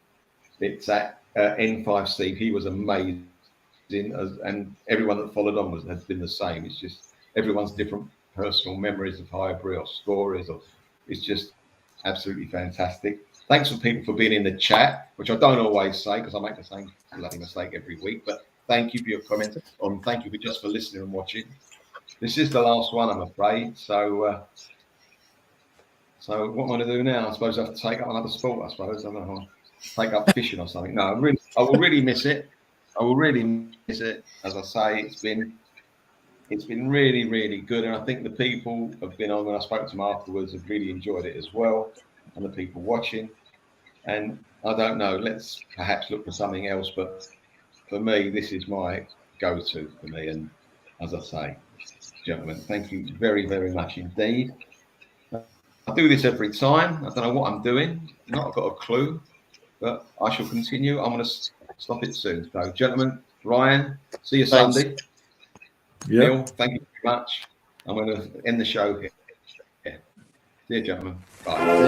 It's at N5 Steve. He was amazing, and everyone that followed on has been the same. It's just everyone's different personal memories of Highbury or stories. It's just absolutely fantastic. Thanks for people for being in the chat, which I don't always say because I make the same bloody mistake every week. But thank you for your comments, and thank you for listening and watching. This is the last one, I'm afraid. So what am I going to do now? I suppose I have to take up another sport. I suppose I don't know. Take up fishing or something. No, I will really miss it. I will really miss it. As I say, it's been really, really good, and I think the people have been on when I spoke to them afterwards have really enjoyed it as well, and the people watching. And I don't know. Let's perhaps look for something else, but for me, this is my go-to for me. And as I say, gentlemen, thank you very, very much indeed. I do this every time. I don't know what I'm doing. Not got a clue, but I shall continue. I'm going to stop it soon. So, gentlemen, Ryan, see you Sunday. Yeah. Neil, thank you very much. I'm going to end the show here. Yeah. See you, gentlemen. Bye.